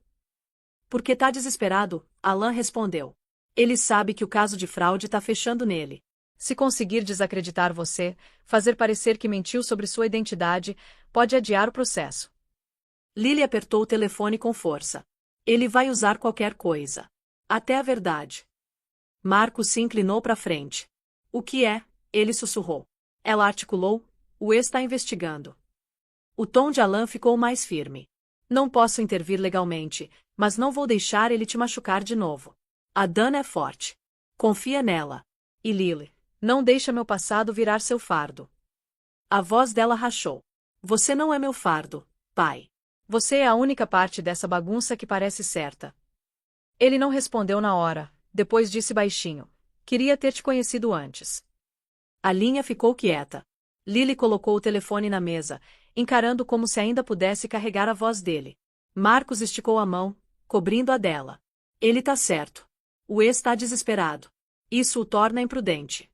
Porque tá desesperado, Alan respondeu. Ele sabe que o caso de fraude tá fechando nele. Se conseguir desacreditar você, fazer parecer que mentiu sobre sua identidade, pode adiar o processo. Lily apertou o telefone com força. Ele vai usar qualquer coisa. Até a verdade. Marcos se inclinou para frente. O que é? Ele sussurrou. Ela articulou. O ex está investigando. O tom de Alan ficou mais firme. Não posso intervir legalmente, mas não vou deixar ele te machucar de novo. A Dana é forte. Confia nela. E Lily, não deixa meu passado virar seu fardo. A voz dela rachou. Você não é meu fardo, pai. Você é a única parte dessa bagunça que parece certa. Ele não respondeu na hora, depois disse baixinho. Queria ter te conhecido antes. A linha ficou quieta. Lily colocou o telefone na mesa, encarando como se ainda pudesse carregar a voz dele. Marcos esticou a mão, cobrindo a dela. Ele tá certo. O ex está desesperado. Isso o torna imprudente.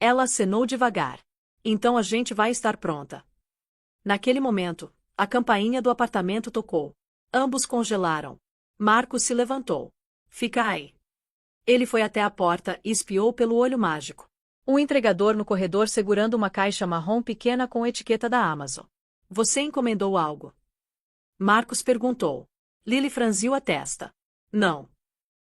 Ela acenou devagar. Então a gente vai estar pronta. Naquele momento, a campainha do apartamento tocou. Ambos congelaram. Marcos se levantou. Fica aí. Ele foi até a porta e espiou pelo olho mágico. Um entregador no corredor segurando uma caixa marrom pequena com etiqueta da Amazon. Você encomendou algo? Marcos perguntou. Lily franziu a testa. Não.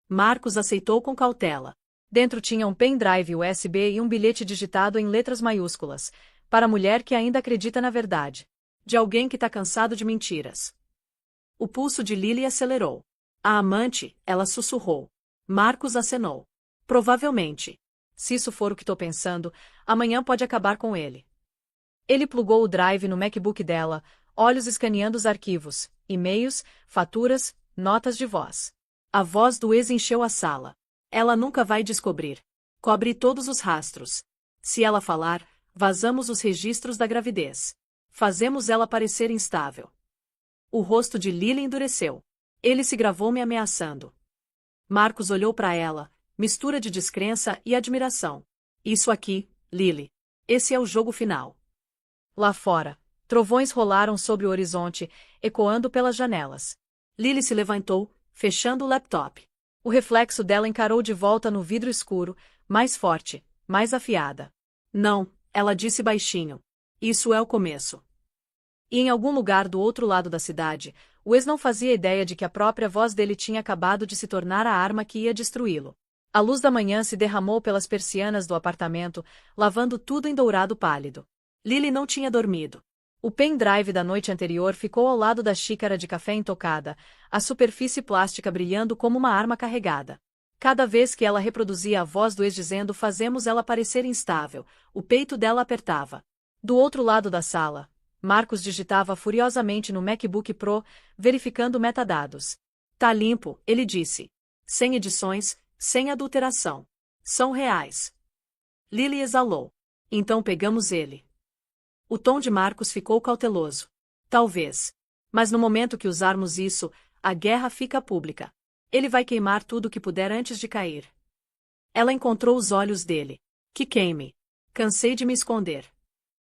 Marcos aceitou com cautela. Dentro tinha um pendrive USB e um bilhete digitado em letras maiúsculas, para a mulher que ainda acredita na verdade. De alguém que tá cansado de mentiras. O pulso de Lily acelerou. A amante, ela sussurrou. Marcos acenou. Provavelmente. Se isso for o que tô pensando, amanhã pode acabar com ele. Ele plugou o drive no MacBook dela, olhos escaneando os arquivos, e-mails, faturas, notas de voz. A voz do ex encheu a sala. Ela nunca vai descobrir. Cobre todos os rastros. Se ela falar, vazamos os registros da gravidez. Fazemos ela parecer instável. O rosto de Lily endureceu. Ele se gravou me ameaçando. Marcos olhou para ela, mistura de descrença e admiração. Isso aqui, Lily. Esse é o jogo final. Lá fora, trovões rolaram sobre o horizonte, ecoando pelas janelas. Lily se levantou, fechando o laptop. O reflexo dela encarou de volta no vidro escuro, mais forte, mais afiada. Não, ela disse baixinho. Isso é o começo. E em algum lugar do outro lado da cidade, o ex não fazia ideia de que a própria voz dele tinha acabado de se tornar a arma que ia destruí-lo. A luz da manhã se derramou pelas persianas do apartamento, lavando tudo em dourado pálido. Lily não tinha dormido. O pendrive da noite anterior ficou ao lado da xícara de café intocada, a superfície plástica brilhando como uma arma carregada. Cada vez que ela reproduzia a voz do ex dizendo fazemos ela parecer instável, o peito dela apertava. Do outro lado da sala, Marcos digitava furiosamente no MacBook Pro, verificando metadados. Tá limpo, ele disse. Sem edições, sem adulteração. São reais. Lily exalou. Então pegamos ele. O tom de Marcos ficou cauteloso. Talvez. Mas no momento que usarmos isso, a guerra fica pública. Ele vai queimar tudo que puder antes de cair. Ela encontrou os olhos dele. Que queime. Cansei de me esconder.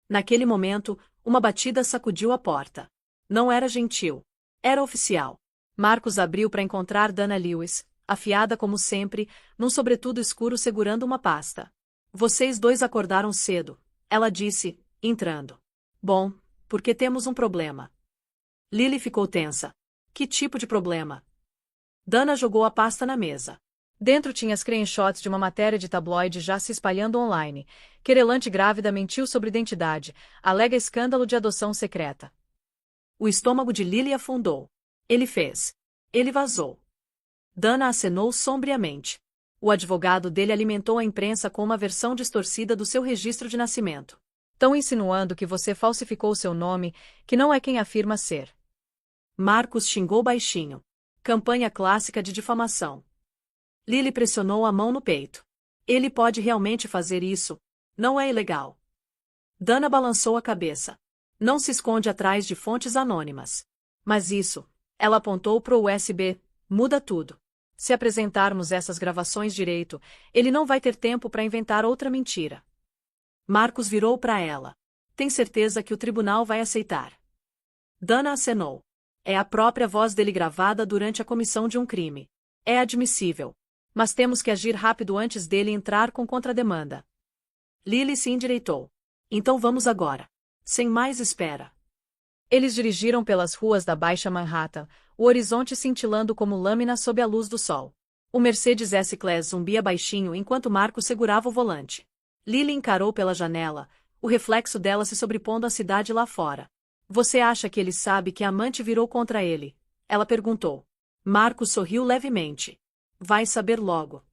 Naquele momento, uma batida sacudiu a porta. Não era gentil. Era oficial. Marcos abriu para encontrar Dana Lewis, afiada como sempre, num sobretudo escuro segurando uma pasta. Vocês dois acordaram cedo, ela disse, entrando. Bom, porque temos um problema. Lily ficou tensa. Que tipo de problema? Dana jogou a pasta na mesa. Dentro tinha screenshots de uma matéria de tabloide já se espalhando online. Querelante grávida mentiu sobre identidade, alega escândalo de adoção secreta. O estômago de Lily afundou. Ele fez. Ele vazou. Dana acenou sombriamente. O advogado dele alimentou a imprensa com uma versão distorcida do seu registro de nascimento. Tão insinuando que você falsificou seu nome, que não é quem afirma ser. Marcos xingou baixinho. Campanha clássica de difamação. Lily pressionou a mão no peito. Ele pode realmente fazer isso. Não é ilegal. Dana balançou a cabeça. Não se esconde atrás de fontes anônimas. Mas isso, ela apontou pro USB, muda tudo. Se apresentarmos essas gravações direito, ele não vai ter tempo para inventar outra mentira. Marcos virou para ela. Tem certeza que o tribunal vai aceitar? Dana acenou. É a própria voz dele gravada durante a comissão de um crime. É admissível. Mas temos que agir rápido antes dele entrar com contrademanda. Lily se endireitou. Então vamos agora. Sem mais espera. Eles dirigiram pelas ruas da Baixa Manhattan, o horizonte cintilando como lâmina sob a luz do sol. O Mercedes S-Class zumbia baixinho enquanto Marcos segurava o volante. Lily encarou pela janela, o reflexo dela se sobrepondo à cidade lá fora. Você acha que ele sabe que a amante virou contra ele? Ela perguntou. Marcos sorriu levemente. Vai saber logo.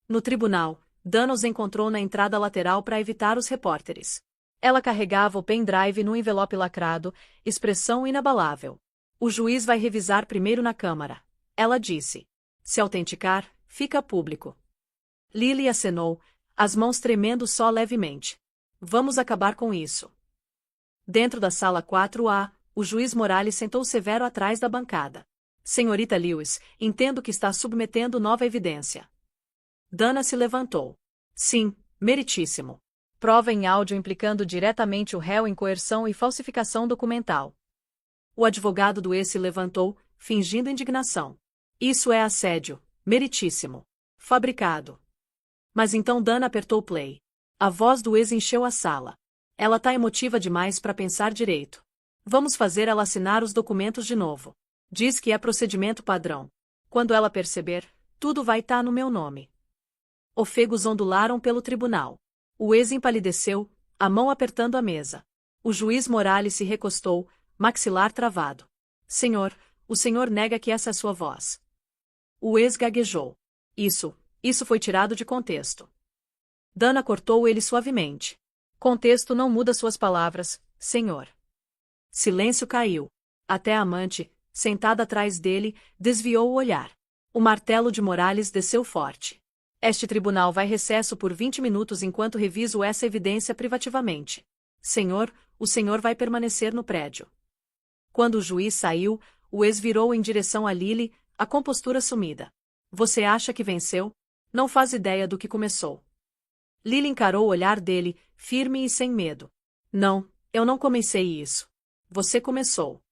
No tribunal, Dana os encontrou na entrada lateral para evitar os repórteres. Ela carregava o pendrive no envelope lacrado, expressão inabalável. O juiz vai revisar primeiro na Câmara. Ela disse. Se autenticar, fica público. Lily acenou, as mãos tremendo só levemente. Vamos acabar com isso. Dentro da sala 4A, o juiz Morales sentou severo atrás da bancada. Senhorita Lewis, entendo que está submetendo nova evidência. Dana se levantou. Sim, meritíssimo. Prova em áudio implicando diretamente o réu em coerção e falsificação documental. O advogado do ex se levantou, fingindo indignação. Isso é assédio, meritíssimo. Fabricado. Mas então Dana apertou play. A voz do ex encheu a sala. Ela tá emotiva demais para pensar direito. Vamos fazer ela assinar os documentos de novo. Diz que é procedimento padrão. Quando ela perceber, tudo vai estar no meu nome. Ofegos ondularam pelo tribunal. O ex empalideceu, a mão apertando a mesa. O juiz Morales se recostou, maxilar travado. Senhor, o senhor nega que essa é sua voz. O ex gaguejou. Isso foi tirado de contexto. Dana cortou ele suavemente. Contexto não muda suas palavras, senhor. Silêncio caiu. Até a amante, sentada atrás dele, desviou o olhar. O martelo de Morales desceu forte. Este tribunal vai recesso por 20 minutos enquanto reviso essa evidência privativamente. Senhor, o senhor vai permanecer no prédio. Quando o juiz saiu, o ex virou em direção a Lily, a compostura sumida. Você acha que venceu? Não faz ideia do que começou. Lily encarou o olhar dele, firme e sem medo. Não, eu não comecei isso. Você começou.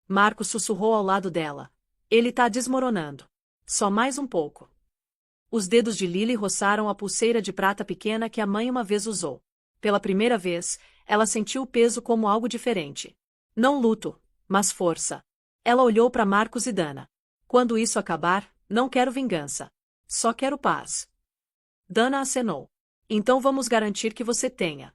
Marcos sussurrou ao lado dela. Ele tá desmoronando. Só mais um pouco. Os dedos de Lily roçaram a pulseira de prata pequena que a mãe uma vez usou. Pela primeira vez, ela sentiu o peso como algo diferente. Não luto, mas força. Ela olhou para Marcos e Dana. Quando isso acabar, não quero vingança. Só quero paz. Dana acenou. Então vamos garantir que você tenha.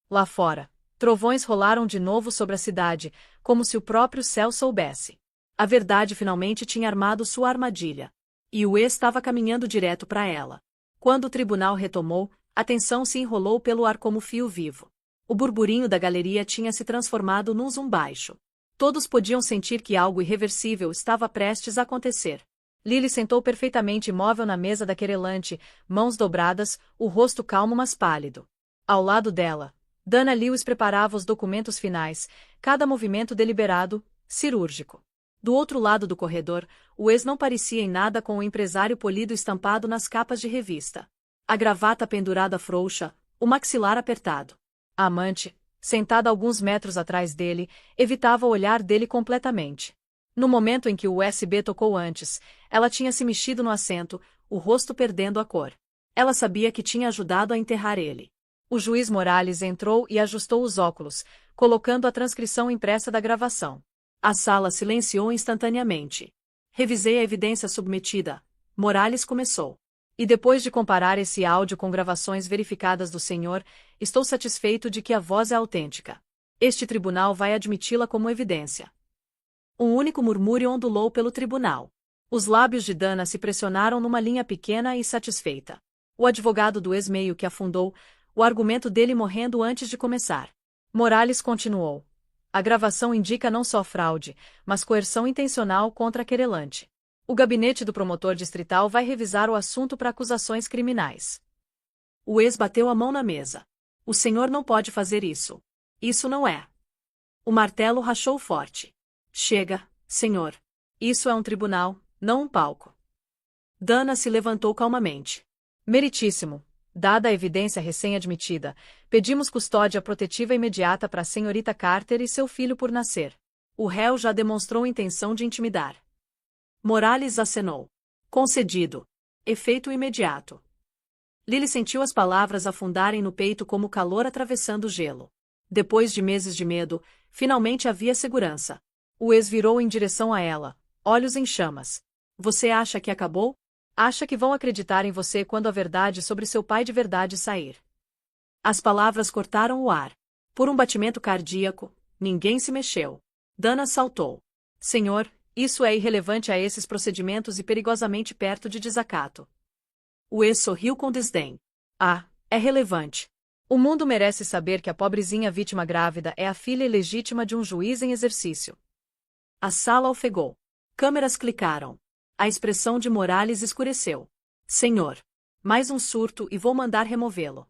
Lá fora, trovões rolaram de novo sobre a cidade, como se o próprio céu soubesse. A verdade finalmente tinha armado sua armadilha. E o ex estava caminhando direto para ela. Quando o tribunal retomou, a tensão se enrolou pelo ar como fio vivo. O burburinho da galeria tinha se transformado num zum baixo. Todos podiam sentir que algo irreversível estava prestes a acontecer. Lily sentou perfeitamente imóvel na mesa da querelante, mãos dobradas, o rosto calmo mas pálido. Ao lado dela, Dana Lewis preparava os documentos finais, cada movimento deliberado, cirúrgico. Do outro lado do corredor, o ex não parecia em nada com o empresário polido estampado nas capas de revista. A gravata pendurada frouxa, o maxilar apertado. A amante, sentada alguns metros atrás dele, evitava o olhar dele completamente. No momento em que o USB tocou antes, ela tinha se mexido no assento, o rosto perdendo a cor. Ela sabia que tinha ajudado a enterrar ele. O juiz Morales entrou e ajustou os óculos, colocando a transcrição impressa da gravação. A sala silenciou instantaneamente. Revisei a evidência submetida. Morales começou. E depois de comparar esse áudio com gravações verificadas do senhor, estou satisfeito de que a voz é autêntica. Este tribunal vai admiti-la como evidência. Um único murmúrio ondulou pelo tribunal. Os lábios de Dana se pressionaram numa linha pequena e satisfeita. O advogado do ex meio que afundou, o argumento dele morrendo antes de começar. Morales continuou. A gravação indica não só fraude, mas coerção intencional contra a querelante. O gabinete do promotor distrital vai revisar o assunto para acusações criminais. O ex bateu a mão na mesa. O senhor não pode fazer isso. Isso não é. O martelo rachou forte. Chega, senhor. Isso é um tribunal, não um palco. Dana se levantou calmamente. Meritíssimo. Dada a evidência recém-admitida, pedimos custódia protetiva imediata para a senhorita Carter e seu filho por nascer. O réu já demonstrou intenção de intimidar. Morales acenou. Concedido. Efeito imediato. Lily sentiu as palavras afundarem no peito como calor atravessando o gelo. Depois de meses de medo, finalmente havia segurança. O ex virou em direção a ela, olhos em chamas. Você acha que acabou? Acha que vão acreditar em você quando a verdade sobre seu pai de verdade sair? As palavras cortaram o ar. Por um batimento cardíaco, ninguém se mexeu. Dana saltou. Senhor, isso é irrelevante a esses procedimentos e perigosamente perto de desacato. O ex sorriu com desdém. Ah, é relevante. O mundo merece saber que a pobrezinha vítima grávida é a filha ilegítima de um juiz em exercício. A sala ofegou. Câmeras clicaram. A expressão de Morales escureceu. Senhor. Mais um surto e vou mandar removê-lo.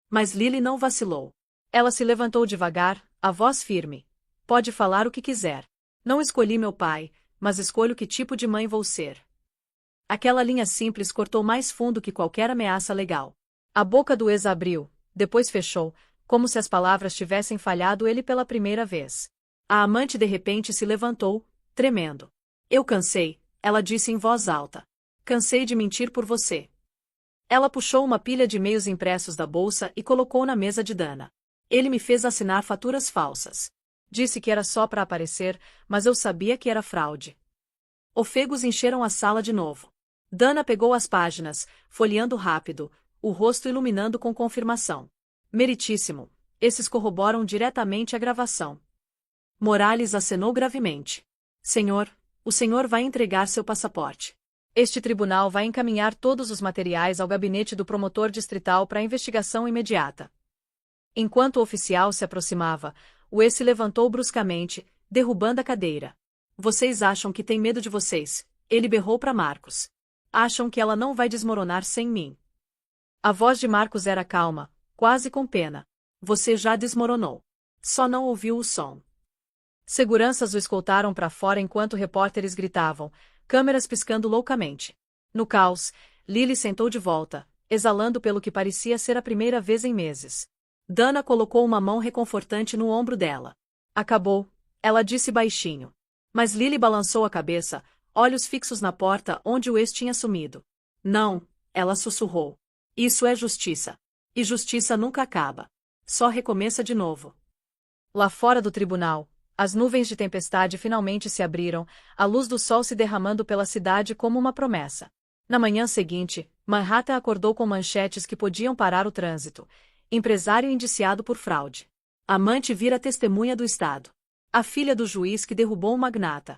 Mas Lily não vacilou. Ela se levantou devagar, a voz firme. Pode falar o que quiser. Não escolhi meu pai, mas escolho que tipo de mãe vou ser. Aquela linha simples cortou mais fundo que qualquer ameaça legal. A boca do ex abriu, depois fechou, como se as palavras tivessem falhado ele pela primeira vez. A amante de repente se levantou, tremendo. Eu cansei, ela disse em voz alta. Cansei de mentir por você. Ela puxou uma pilha de e-mails impressos da bolsa e colocou na mesa de Dana. Ele me fez assinar faturas falsas. Disse que era só para aparecer, mas eu sabia que era fraude. Ofegos encheram a sala de novo. Dana pegou as páginas, folheando rápido, o rosto iluminando com confirmação. Meritíssimo. Esses corroboram diretamente a gravação. Morales acenou gravemente. Senhor, o senhor vai entregar seu passaporte. Este tribunal vai encaminhar todos os materiais ao gabinete do promotor distrital para investigação imediata. Enquanto o oficial se aproximava, o ex se levantou bruscamente, derrubando a cadeira. Vocês acham que tem medo de vocês? Ele berrou para Marcos. Acham que ela não vai desmoronar sem mim. A voz de Marcos era calma, quase com pena. Você já desmoronou. Só não ouviu o som. Seguranças o escoltaram para fora enquanto repórteres gritavam, câmeras piscando loucamente. No caos, Lily sentou de volta, exalando pelo que parecia ser a primeira vez em meses. Dana colocou uma mão reconfortante no ombro dela. Acabou, ela disse baixinho. Mas Lily balançou a cabeça, olhos fixos na porta onde o ex tinha sumido. Não, ela sussurrou. Isso é justiça. E justiça nunca acaba. Só recomeça de novo. Lá fora do tribunal, as nuvens de tempestade finalmente se abriram, a luz do sol se derramando pela cidade como uma promessa. Na manhã seguinte, Manhattan acordou com manchetes que podiam parar o trânsito. Empresário indiciado por fraude. Amante vira testemunha do Estado. A filha do juiz que derrubou um magnata.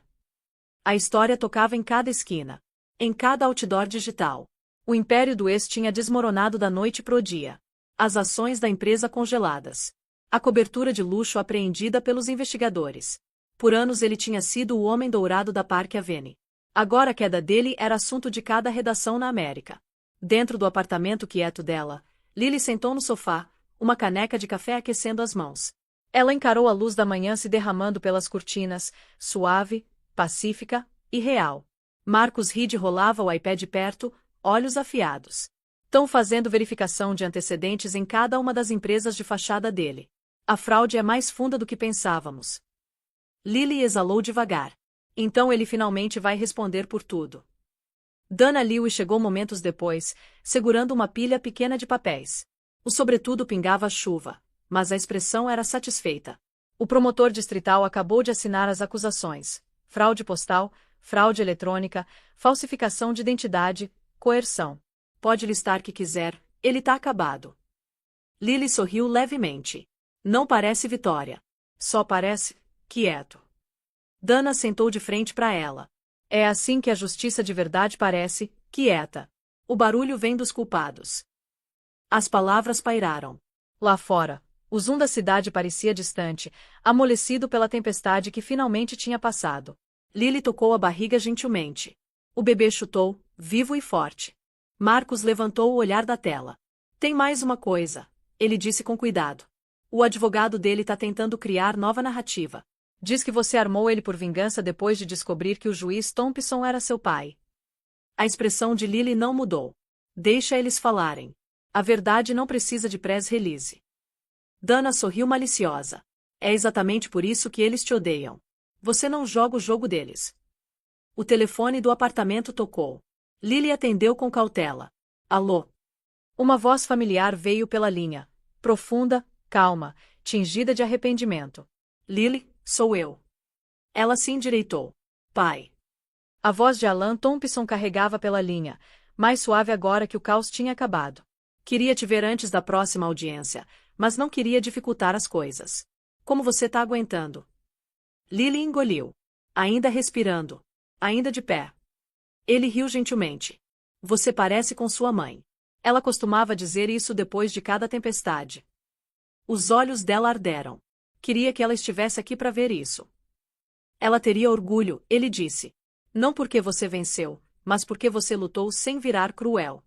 A história tocava em cada esquina. em cada outdoor digital. O império do ex tinha desmoronado da noite pro dia. As ações da empresa congeladas. A cobertura de luxo apreendida pelos investigadores. Por anos ele tinha sido o homem dourado da Park Avenue. Agora a queda dele era assunto de cada redação na América. Dentro do apartamento quieto dela, Lily sentou no sofá, uma caneca de café aquecendo as mãos. Ela encarou a luz da manhã se derramando pelas cortinas, suave, pacífica e real. Marcus Reed rolava o iPad perto, olhos afiados. Estão fazendo verificação de antecedentes em cada uma das empresas de fachada dele. A fraude é mais funda do que pensávamos. Lily exalou devagar. Então ele finalmente vai responder por tudo. Dana Lewis chegou momentos depois, segurando uma pilha pequena de papéis. O sobretudo pingava chuva, mas a expressão era satisfeita. O promotor distrital acabou de assinar as acusações: fraude postal, fraude eletrônica, falsificação de identidade, coerção. Pode listar que quiser, ele tá acabado. Lily sorriu levemente. Não parece vitória. Só parece quieto. Dana sentou de frente para ela. É assim que a justiça de verdade parece, quieta. O barulho vem dos culpados. As palavras pairaram. Lá fora, o zoom da cidade parecia distante, amolecido pela tempestade que finalmente tinha passado. Lily tocou a barriga gentilmente. O bebê chutou, vivo e forte. Marcus levantou o olhar da tela. Tem mais uma coisa, ele disse com cuidado. O advogado dele tá tentando criar nova narrativa. Diz que você armou ele por vingança depois de descobrir que o juiz Thompson era seu pai. A expressão de Lily não mudou. Deixa eles falarem. A verdade não precisa de press release. Dana sorriu maliciosa. É exatamente por isso que eles te odeiam. Você não joga o jogo deles. O telefone do apartamento tocou. Lily atendeu com cautela. Alô? Uma voz familiar veio pela linha. Profunda, calma, tingida de arrependimento. Lily, sou eu. Ela se endireitou. Pai. A voz de Alan Thompson carregava pela linha, mais suave agora que o caos tinha acabado. Queria te ver antes da próxima audiência, mas não queria dificultar as coisas. Como você tá aguentando? Lily engoliu. Ainda respirando. Ainda de pé. Ele riu gentilmente. Você parece com sua mãe. Ela costumava dizer isso depois de cada tempestade. Os olhos dela arderam. Queria que ela estivesse aqui para ver isso. Ela teria orgulho, ele disse. Não porque você venceu, mas porque você lutou sem virar cruel.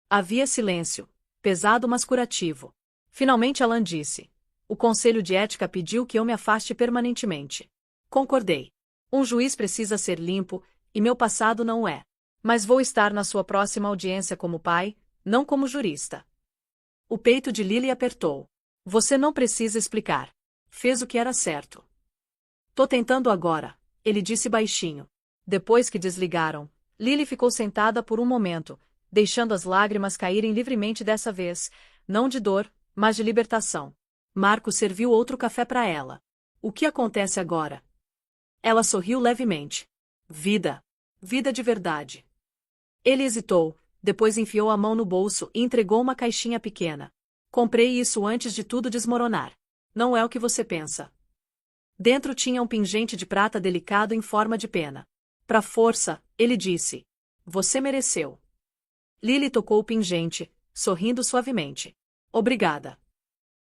Havia silêncio, pesado mas curativo. Finalmente Alan disse. O Conselho de Ética pediu que eu me afaste permanentemente. Concordei. Um juiz precisa ser limpo, e meu passado não é. Mas vou estar na sua próxima audiência como pai, não como jurista. O peito de Lily apertou. Você não precisa explicar. Fez o que era certo. Tô tentando agora, ele disse baixinho. Depois que desligaram, Lily ficou sentada por um momento, deixando as lágrimas caírem livremente dessa vez, não de dor, mas de libertação. Marco serviu outro café para ela. O que acontece agora? Ela sorriu levemente. Vida. Vida de verdade. Ele hesitou, depois enfiou a mão no bolso e entregou uma caixinha pequena. Comprei isso antes de tudo desmoronar. Não é o que você pensa. Dentro tinha um pingente de prata delicado em forma de pena. Pra força, ele disse. Você mereceu. Lily tocou o pingente, sorrindo suavemente. Obrigada.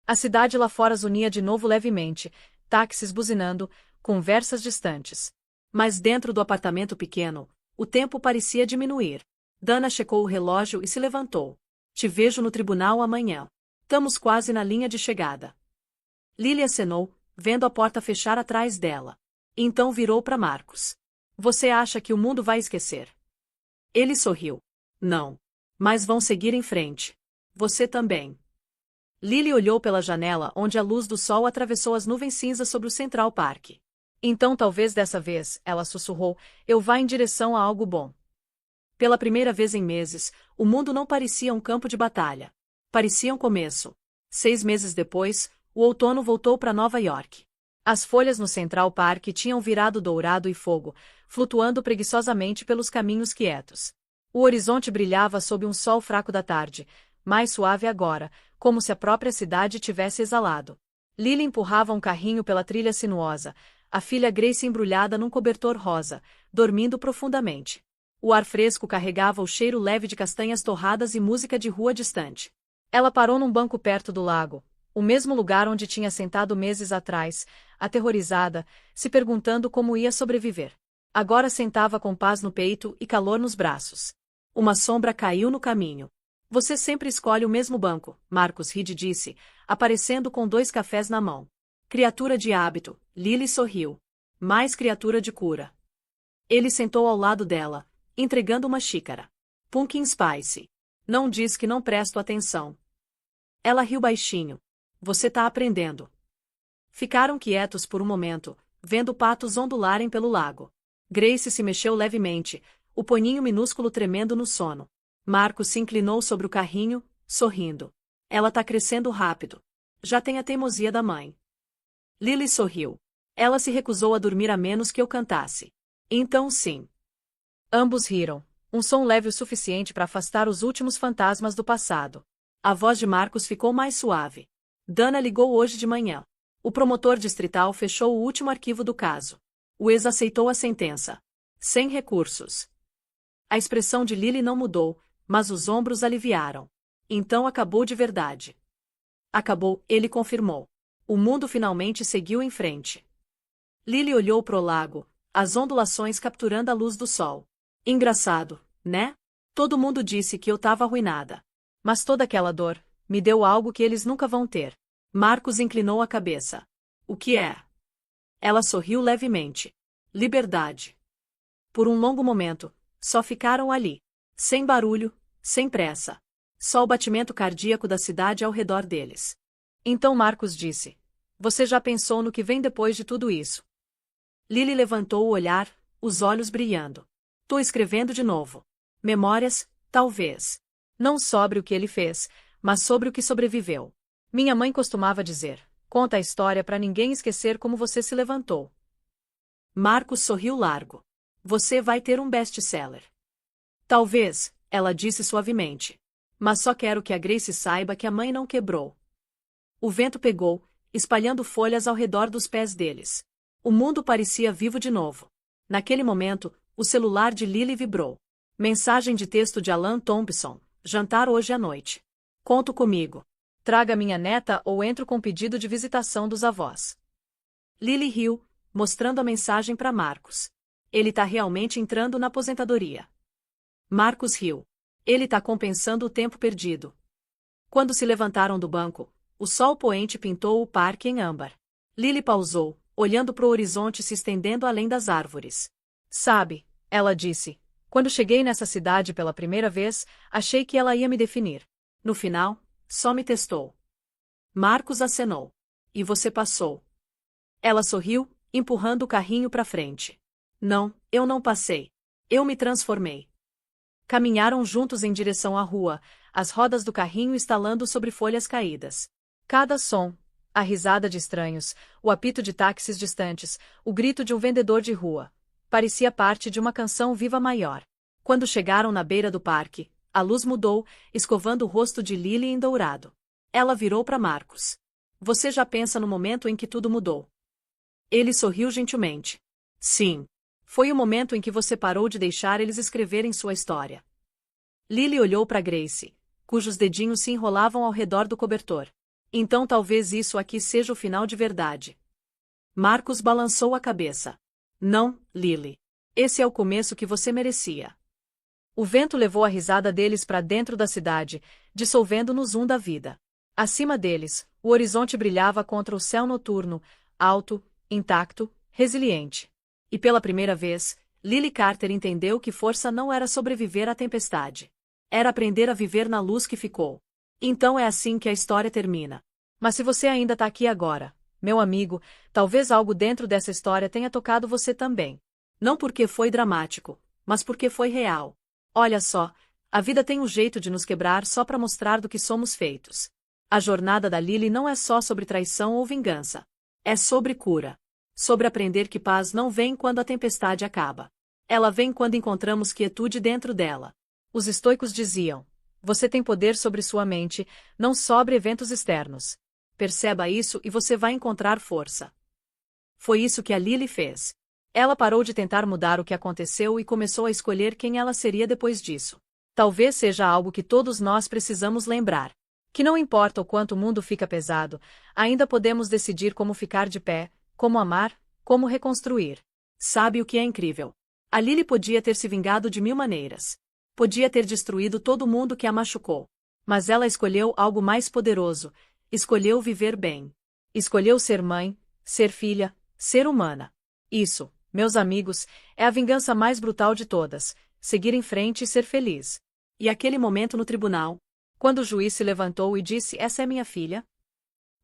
A cidade lá fora zunia de novo levemente, táxis buzinando, conversas distantes. Mas dentro do apartamento pequeno, o tempo parecia diminuir. Dana checou o relógio e se levantou. Te vejo no tribunal amanhã. Estamos quase na linha de chegada. Lily acenou, vendo a porta fechar atrás dela. Então virou para Marcus. Você acha que o mundo vai esquecer? Ele sorriu. Não. Mas vão seguir em frente. Você também. Lily olhou pela janela onde a luz do sol atravessou as nuvens cinzas sobre o Central Park. Então talvez dessa vez, ela sussurrou, eu vá em direção a algo bom. Pela primeira vez em meses, o mundo não parecia um campo de batalha. Parecia um começo. 6 meses depois, o outono voltou para Nova York. As folhas no Central Park tinham virado dourado e fogo, flutuando preguiçosamente pelos caminhos quietos. O horizonte brilhava sob um sol fraco da tarde, mais suave agora, como se a própria cidade tivesse exalado. Lily empurrava um carrinho pela trilha sinuosa, a filha Grace embrulhada num cobertor rosa, dormindo profundamente. O ar fresco carregava o cheiro leve de castanhas torradas e música de rua distante. Ela parou num banco perto do lago, o mesmo lugar onde tinha sentado meses atrás, aterrorizada, se perguntando como ia sobreviver. Agora sentava com paz no peito e calor nos braços. Uma sombra caiu no caminho. Você sempre escolhe o mesmo banco, Marcus Reed disse, aparecendo com 2 cafés na mão. Criatura de hábito, Lily sorriu. Mais criatura de cura. Ele sentou ao lado dela, entregando uma xícara. Pumpkin Spice. Não diz que não presto atenção. Ela riu baixinho. Você tá aprendendo. Ficaram quietos por um momento, vendo patos ondularem pelo lago. Grace se mexeu levemente, o poninho minúsculo tremendo no sono. Marcos se inclinou sobre o carrinho, sorrindo. Ela tá crescendo rápido. Já tem a teimosia da mãe. Lily sorriu. Ela se recusou a dormir a menos que eu cantasse. Então sim. Ambos riram, um som leve o suficiente para afastar os últimos fantasmas do passado. A voz de Marcos ficou mais suave. Dana ligou hoje de manhã. O promotor distrital fechou o último arquivo do caso. O ex aceitou a sentença. Sem recursos. A expressão de Lily não mudou, mas os ombros aliviaram. Então acabou de verdade. Acabou, ele confirmou. O mundo finalmente seguiu em frente. Lily olhou pro lago, as ondulações capturando a luz do sol. Engraçado, né? Todo mundo disse que eu tava arruinada. Mas toda aquela dor me deu algo que eles nunca vão ter. Marcos inclinou a cabeça. O que é? Ela sorriu levemente. Liberdade. Por um longo momento, só ficaram ali. Sem barulho, sem pressa. Só o batimento cardíaco da cidade ao redor deles. Então Marcos disse. Você já pensou no que vem depois de tudo isso? Lily levantou o olhar, os olhos brilhando. Tô escrevendo de novo. Memórias, talvez. Não sobre o que ele fez, mas sobre o que sobreviveu. Minha mãe costumava dizer, conta a história para ninguém esquecer como você se levantou. Marcos sorriu largo. Você vai ter um best-seller. Talvez, ela disse suavemente. Mas só quero que a Grace saiba que a mãe não quebrou. O vento pegou, espalhando folhas ao redor dos pés deles. O mundo parecia vivo de novo. Naquele momento, o celular de Lily vibrou. Mensagem de texto de Alan Thompson. Jantar hoje à noite. Conto comigo. Traga minha neta ou entro com pedido de visitação dos avós. Lily riu, mostrando a mensagem para Marcos. Ele tá realmente entrando na aposentadoria. Marcos riu. Ele tá compensando o tempo perdido. Quando se levantaram do banco, o sol poente pintou o parque em âmbar. Lily pausou, olhando para o horizonte se estendendo além das árvores. Sabe, ela disse, quando cheguei nessa cidade pela primeira vez, achei que ela ia me definir. No final, só me testou. Marcos acenou. E você passou. Ela sorriu, empurrando o carrinho para frente. Não, eu não passei. Eu me transformei. Caminharam juntos em direção à rua, as rodas do carrinho estalando sobre folhas caídas. Cada som, a risada de estranhos, o apito de táxis distantes, o grito de um vendedor de rua, parecia parte de uma canção viva maior. Quando chegaram na beira do parque, a luz mudou, escovando o rosto de Lily em dourado. Ela virou para Marcos. Você já pensa no momento em que tudo mudou? Ele sorriu gentilmente. Sim. Foi o momento em que você parou de deixar eles escreverem sua história. Lily olhou para Grace, cujos dedinhos se enrolavam ao redor do cobertor. Então talvez isso aqui seja o final de verdade. Marcos balançou a cabeça. Não, Lily. Esse é o começo que você merecia. O vento levou a risada deles para dentro da cidade, dissolvendo no zoom da vida. Acima deles, o horizonte brilhava contra o céu noturno, alto, intacto, resiliente. E pela primeira vez, Lily Carter entendeu que força não era sobreviver à tempestade. Era aprender a viver na luz que ficou. Então é assim que a história termina. Mas se você ainda está aqui agora, meu amigo, talvez algo dentro dessa história tenha tocado você também. Não porque foi dramático, mas porque foi real. Olha só, a vida tem um jeito de nos quebrar só para mostrar do que somos feitos. A jornada da Lily não é só sobre traição ou vingança. É sobre cura. Sobre aprender que paz não vem quando a tempestade acaba. Ela vem quando encontramos quietude dentro dela. Os estoicos diziam: você tem poder sobre sua mente, não sobre eventos externos. Perceba isso e você vai encontrar força. Foi isso que a Lily fez. Ela parou de tentar mudar o que aconteceu e começou a escolher quem ela seria depois disso. Talvez seja algo que todos nós precisamos lembrar. Que não importa o quanto o mundo fica pesado, ainda podemos decidir como ficar de pé, como amar, como reconstruir. Sabe o que é incrível? A Lily podia ter se vingado de 1000 maneiras. Podia ter destruído todo mundo que a machucou. Mas ela escolheu algo mais poderoso. Escolheu viver bem. Escolheu ser mãe, ser filha, ser humana. Isso, meus amigos, é a vingança mais brutal de todas. Seguir em frente e ser feliz. E aquele momento no tribunal, quando o juiz se levantou e disse: "Essa é minha filha",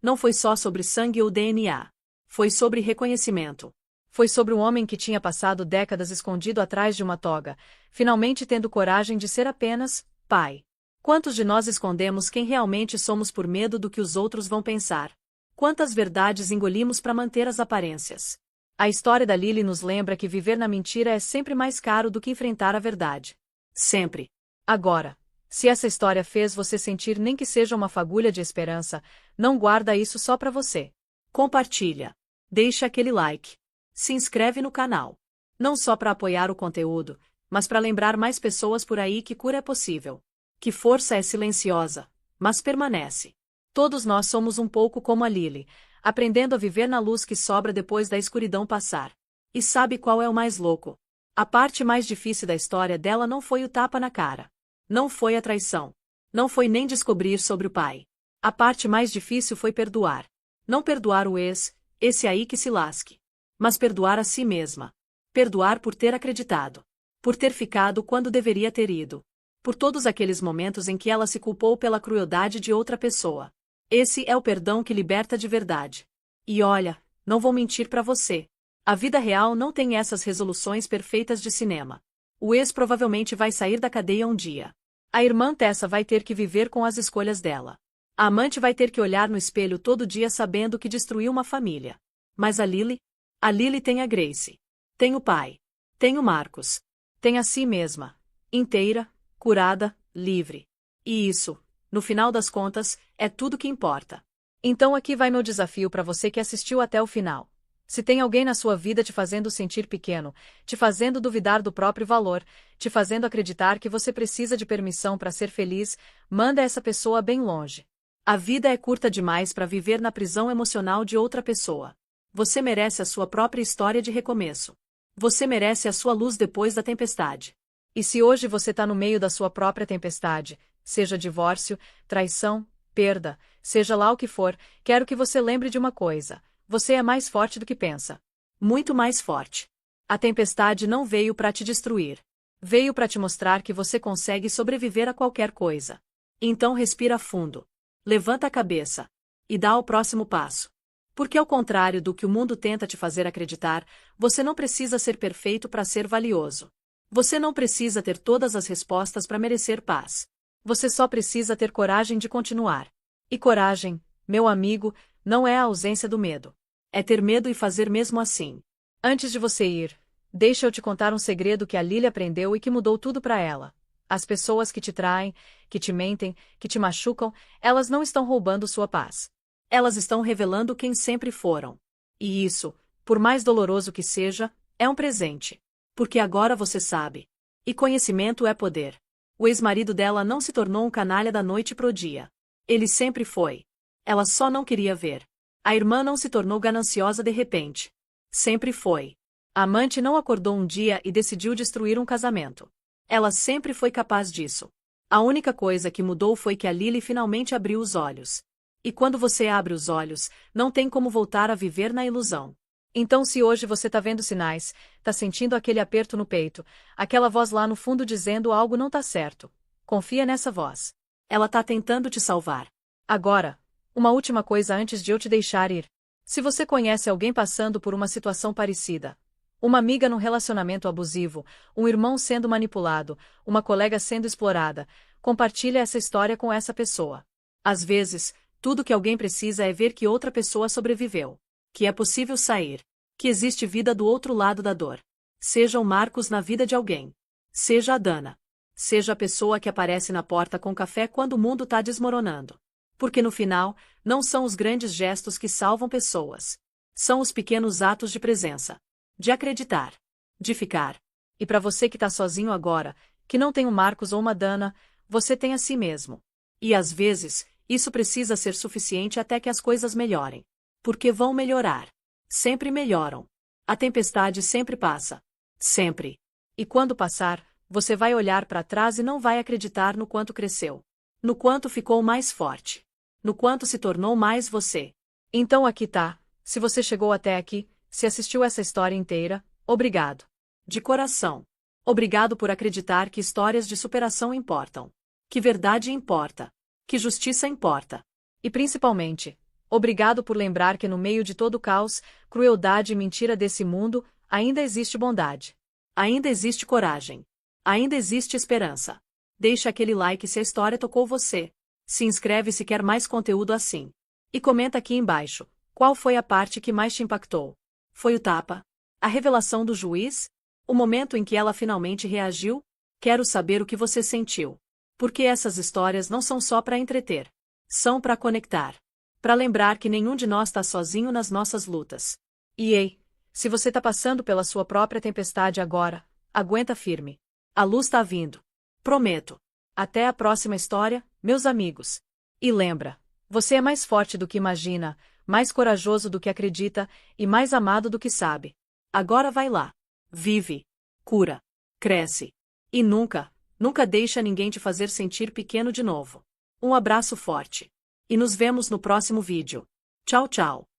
não foi só sobre sangue ou DNA. Foi sobre reconhecimento. Foi sobre um homem que tinha passado décadas escondido atrás de uma toga, finalmente tendo coragem de ser apenas pai. Quantos de nós escondemos quem realmente somos por medo do que os outros vão pensar? Quantas verdades engolimos para manter as aparências? A história da Lily nos lembra que viver na mentira é sempre mais caro do que enfrentar a verdade. Sempre. Agora, se essa história fez você sentir nem que seja uma fagulha de esperança, não guarda isso só para você. Compartilha. Deixa aquele like. Se inscreve no canal. Não só para apoiar o conteúdo, mas para lembrar mais pessoas por aí que cura é possível. Que força é silenciosa, mas permanece. Todos nós somos um pouco como a Lily, aprendendo a viver na luz que sobra depois da escuridão passar. E sabe qual é o mais louco? A parte mais difícil da história dela não foi o tapa na cara. Não foi a traição. Não foi nem descobrir sobre o pai. A parte mais difícil foi perdoar. Não perdoar o ex, esse aí que se lasque. Mas perdoar a si mesma. Perdoar por ter acreditado. Por ter ficado quando deveria ter ido. Por todos aqueles momentos em que ela se culpou pela crueldade de outra pessoa. Esse é o perdão que liberta de verdade. E olha, não vou mentir pra você. A vida real não tem essas resoluções perfeitas de cinema. O ex provavelmente vai sair da cadeia um dia. A irmã Tessa vai ter que viver com as escolhas dela. A amante vai ter que olhar no espelho todo dia sabendo que destruiu uma família. Mas a Lily? A Lily tem a Grace. Tem o pai. Tem o Marcos. Tem a si mesma. Inteira, curada, livre. E isso, no final das contas, é tudo que importa. Então aqui vai meu desafio para você que assistiu até o final. Se tem alguém na sua vida te fazendo sentir pequeno, te fazendo duvidar do próprio valor, te fazendo acreditar que você precisa de permissão para ser feliz, manda essa pessoa bem longe. A vida é curta demais para viver na prisão emocional de outra pessoa. Você merece a sua própria história de recomeço. Você merece a sua luz depois da tempestade. E se hoje você está no meio da sua própria tempestade, seja divórcio, traição, perda, seja lá o que for, quero que você lembre de uma coisa. Você é mais forte do que pensa. Muito mais forte. A tempestade não veio para te destruir. Veio para te mostrar que você consegue sobreviver a qualquer coisa. Então respira fundo. Levanta a cabeça. E dá o próximo passo. Porque ao contrário do que o mundo tenta te fazer acreditar, você não precisa ser perfeito para ser valioso. Você não precisa ter todas as respostas para merecer paz. Você só precisa ter coragem de continuar. E coragem, meu amigo, não é a ausência do medo. É ter medo e fazer mesmo assim. Antes de você ir, deixa eu te contar um segredo que a Lily aprendeu e que mudou tudo para ela. As pessoas que te traem, que te mentem, que te machucam, elas não estão roubando sua paz. Elas estão revelando quem sempre foram. E isso, por mais doloroso que seja, é um presente. Porque agora você sabe. E conhecimento é poder. O ex-marido dela não se tornou um canalha da noite pro dia. Ele sempre foi. Ela só não queria ver. A irmã não se tornou gananciosa de repente. Sempre foi. A amante não acordou um dia e decidiu destruir um casamento. Ela sempre foi capaz disso. A única coisa que mudou foi que a Lily finalmente abriu os olhos. E quando você abre os olhos, não tem como voltar a viver na ilusão. Então se hoje você tá vendo sinais, tá sentindo aquele aperto no peito, aquela voz lá no fundo dizendo algo não tá certo, confia nessa voz. Ela tá tentando te salvar. Agora, uma última coisa antes de eu te deixar ir. Se você conhece alguém passando por uma situação parecida, uma amiga num relacionamento abusivo, um irmão sendo manipulado, uma colega sendo explorada, compartilhe essa história com essa pessoa. Às vezes, tudo que alguém precisa é ver que outra pessoa sobreviveu. Que é possível sair. Que existe vida do outro lado da dor. Seja o Marcos na vida de alguém. Seja a Dana. Seja a pessoa que aparece na porta com café quando o mundo tá desmoronando. Porque no final, não são os grandes gestos que salvam pessoas. São os pequenos atos de presença. de acreditar, de ficar. E para você que tá sozinho agora, que não tem um Marcos ou uma Dana, você tem a si mesmo. E às vezes, isso precisa ser suficiente até que as coisas melhorem. Porque vão melhorar. Sempre melhoram. A tempestade sempre passa. Sempre. E quando passar, você vai olhar para trás e não vai acreditar no quanto cresceu. No quanto ficou mais forte. No quanto se tornou mais você. Então aqui tá. Se você chegou até aqui, se assistiu essa história inteira, obrigado. De coração. Obrigado por acreditar que histórias de superação importam. Que verdade importa. Que justiça importa. E principalmente, obrigado por lembrar que no meio de todo o caos, crueldade e mentira desse mundo, ainda existe bondade. Ainda existe coragem. Ainda existe esperança. Deixa aquele like se a história tocou você. Se inscreve se quer mais conteúdo assim. E comenta aqui embaixo, qual foi a parte que mais te impactou? Foi o tapa? A revelação do juiz? O momento em que ela finalmente reagiu? Quero saber o que você sentiu. Porque essas histórias não são só para entreter. São para conectar. Para lembrar que nenhum de nós está sozinho nas nossas lutas. E ei, se você está passando pela sua própria tempestade agora, aguenta firme. A luz está vindo. Prometo. Até a próxima história, meus amigos. E lembra, você é mais forte do que imagina, mais corajoso do que acredita e mais amado do que sabe. Agora vai lá. Vive. Cura. Cresce. E nunca, nunca deixa ninguém te fazer sentir pequeno de novo. Um abraço forte. E nos vemos no próximo vídeo. Tchau, tchau.